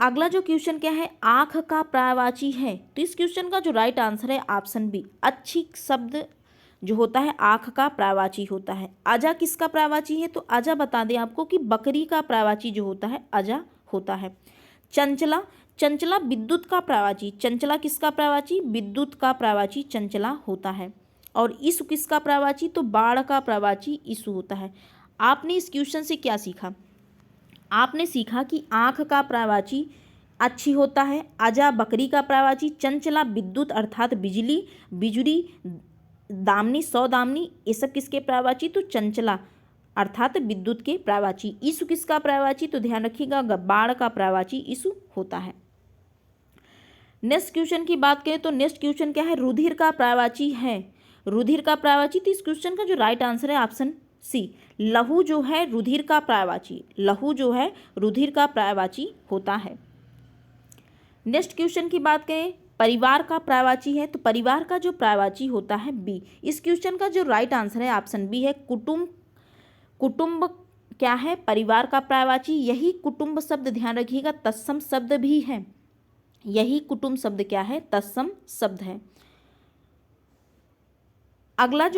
Speaker 1: अगला जो क्वेश्चन क्या है? आँख का प्रावाची है। तो इस क्वेश्चन का जो राइट आंसर है ऑप्शन बी। अच्छी शब्द जो होता है आँख का प्रावाची होता है। अजा किसका प्रावाची है? तो अजा बता दें आपको कि बकरी का प्रावाची जो होता है अजा होता है। चंचला, चंचला विद्युत का प्रावाची। चंचला किसका प्रावाची? विद्युत का प्रावाची चंचला होता है। और ईसु किसका प्रावाची? तो बाढ़ का प्रावाची ईसु होता है। आपने इस क्वेश्चन से क्या सीखा? आपने सीखा कि आँख का प्रावाची अच्छी होता है, अजा बकरी का प्रावाची, चंचला विद्युत अर्थात बिजली, बिजुरी, दामनी, सौदामनी ये सब किसके प्रावाची? तो चंचला अर्थात विद्युत के प्रावाची। ईसु किसका प्रावाची? तो ध्यान रखिएगा बाढ़ का प्रावाची ईसु होता है। नेक्स्ट क्वेश्चन की बात करें तो नेक्स्ट क्वेश्चन क्या है? रुधिर का प्रावाची है। रुधिर का प्रावाची, तो इस क्वेश्चन का जो राइट आंसर है ऑप्शन सी। लहू जो है रुधिर का प्रावाची। लहू जो है रुधिर का प्रावाची होता है। नेक्स्ट क्वेश्चन की बात करें, परिवार का प्रावाची है। तो परिवार का जो प्रावाची होता है बी। इस क्वेश्चन का जो राइट आंसर है ऑप्शन बी है। कुटुंब, कुटुंब क्या है? परिवार का प्रावाची। यही कुटुंब शब्द ध्यान रखिएगा तत्सम शब्द भी है। यही कुटुंब शब्द क्या है? तत्सम शब्द है। अगला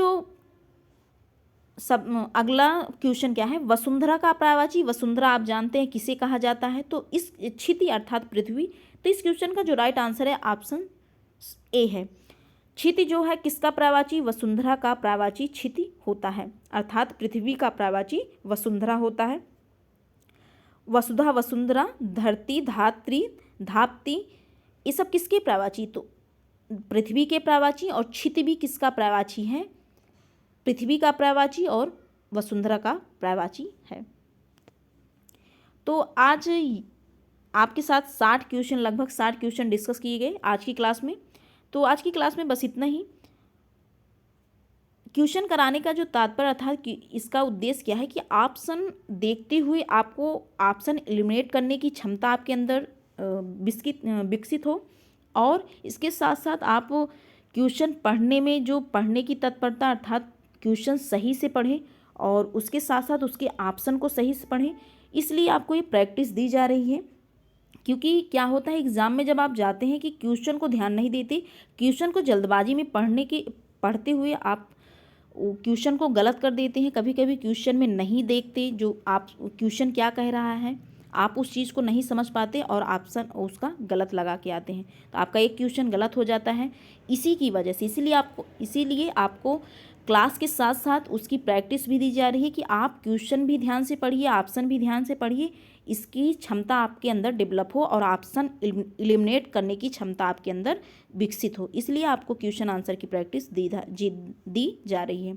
Speaker 1: क्वेश्चन क्या है? वसुंधरा का प्रावाची। वसुंधरा आप जानते हैं किसे कहा जाता है? तो इस क्षिति अर्थात पृथ्वी। तो इस क्वेश्चन का जो राइट आंसर है ऑप्शन ए है। क्षिति जो है किसका प्रावाची? वसुंधरा का प्रावाची क्षिति होता है अर्थात पृथ्वी का प्रावाची वसुंधरा होता है। वसुधा, वसुंधरा, धरती, धात्री, धाप्ती ये सब किसके प्रावाची? तो पृथ्वी के प्रावाची। और क्षिति भी किसका प्रावाची है? पृथ्वी का प्रावाची और वसुंधरा का प्रावाची है। तो आज आपके साथ 60 क्वेश्चन, लगभग 60 क्वेश्चन डिस्कस किए गए आज की क्लास में। तो आज की क्लास में बस इतना ही। क्वेश्चन कराने का जो तात्पर्य था कि इसका उद्देश्य क्या है कि ऑप्शन देखते हुए आपको ऑप्शन एलिमिनेट करने की क्षमता आपके अंदर विकसित हो, और इसके साथ साथ आप क्वेश्चन पढ़ने में जो पढ़ने की तत्परता अर्थात क्वेश्चन सही से पढ़ें और उसके साथ साथ उसके ऑप्शन को सही से पढ़ें। इसलिए आपको ये प्रैक्टिस दी जा रही है। क्योंकि क्या होता है एग्ज़ाम में जब आप जाते हैं कि क्वेश्चन को ध्यान नहीं देते, क्वेश्चन को जल्दबाजी में पढ़ते हुए आप क्वेश्चन को गलत कर देते हैं। कभी कभी क्वेश्चन में नहीं देखते जो आप क्वेश्चन क्या कह रहा है, आप उस चीज़ को नहीं समझ पाते और ऑप्शन उसका गलत लगा के आते हैं, तो आपका एक क्वेश्चन गलत हो जाता है इसी की वजह से। इसीलिए आपको क्लास के साथ साथ उसकी प्रैक्टिस भी दी जा रही है कि आप क्वेश्चन भी ध्यान से पढ़िए, ऑप्शन भी ध्यान से पढ़िए, इसकी क्षमता आपके अंदर डेवलप हो और ऑप्शन एलिमिनेट करने की क्षमता आपके अंदर विकसित हो। इसलिए आपको क्वेश्चन आंसर की प्रैक्टिस दी जा रही है।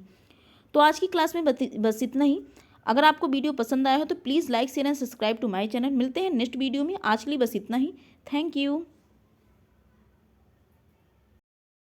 Speaker 1: तो आज की क्लास में बस इतना ही। अगर आपको वीडियो पसंद आया हो तो please like share and subscribe to my channel. मिलते हैं नेक्स्ट वीडियो में। आज के लिए बस इतना ही। Thank you.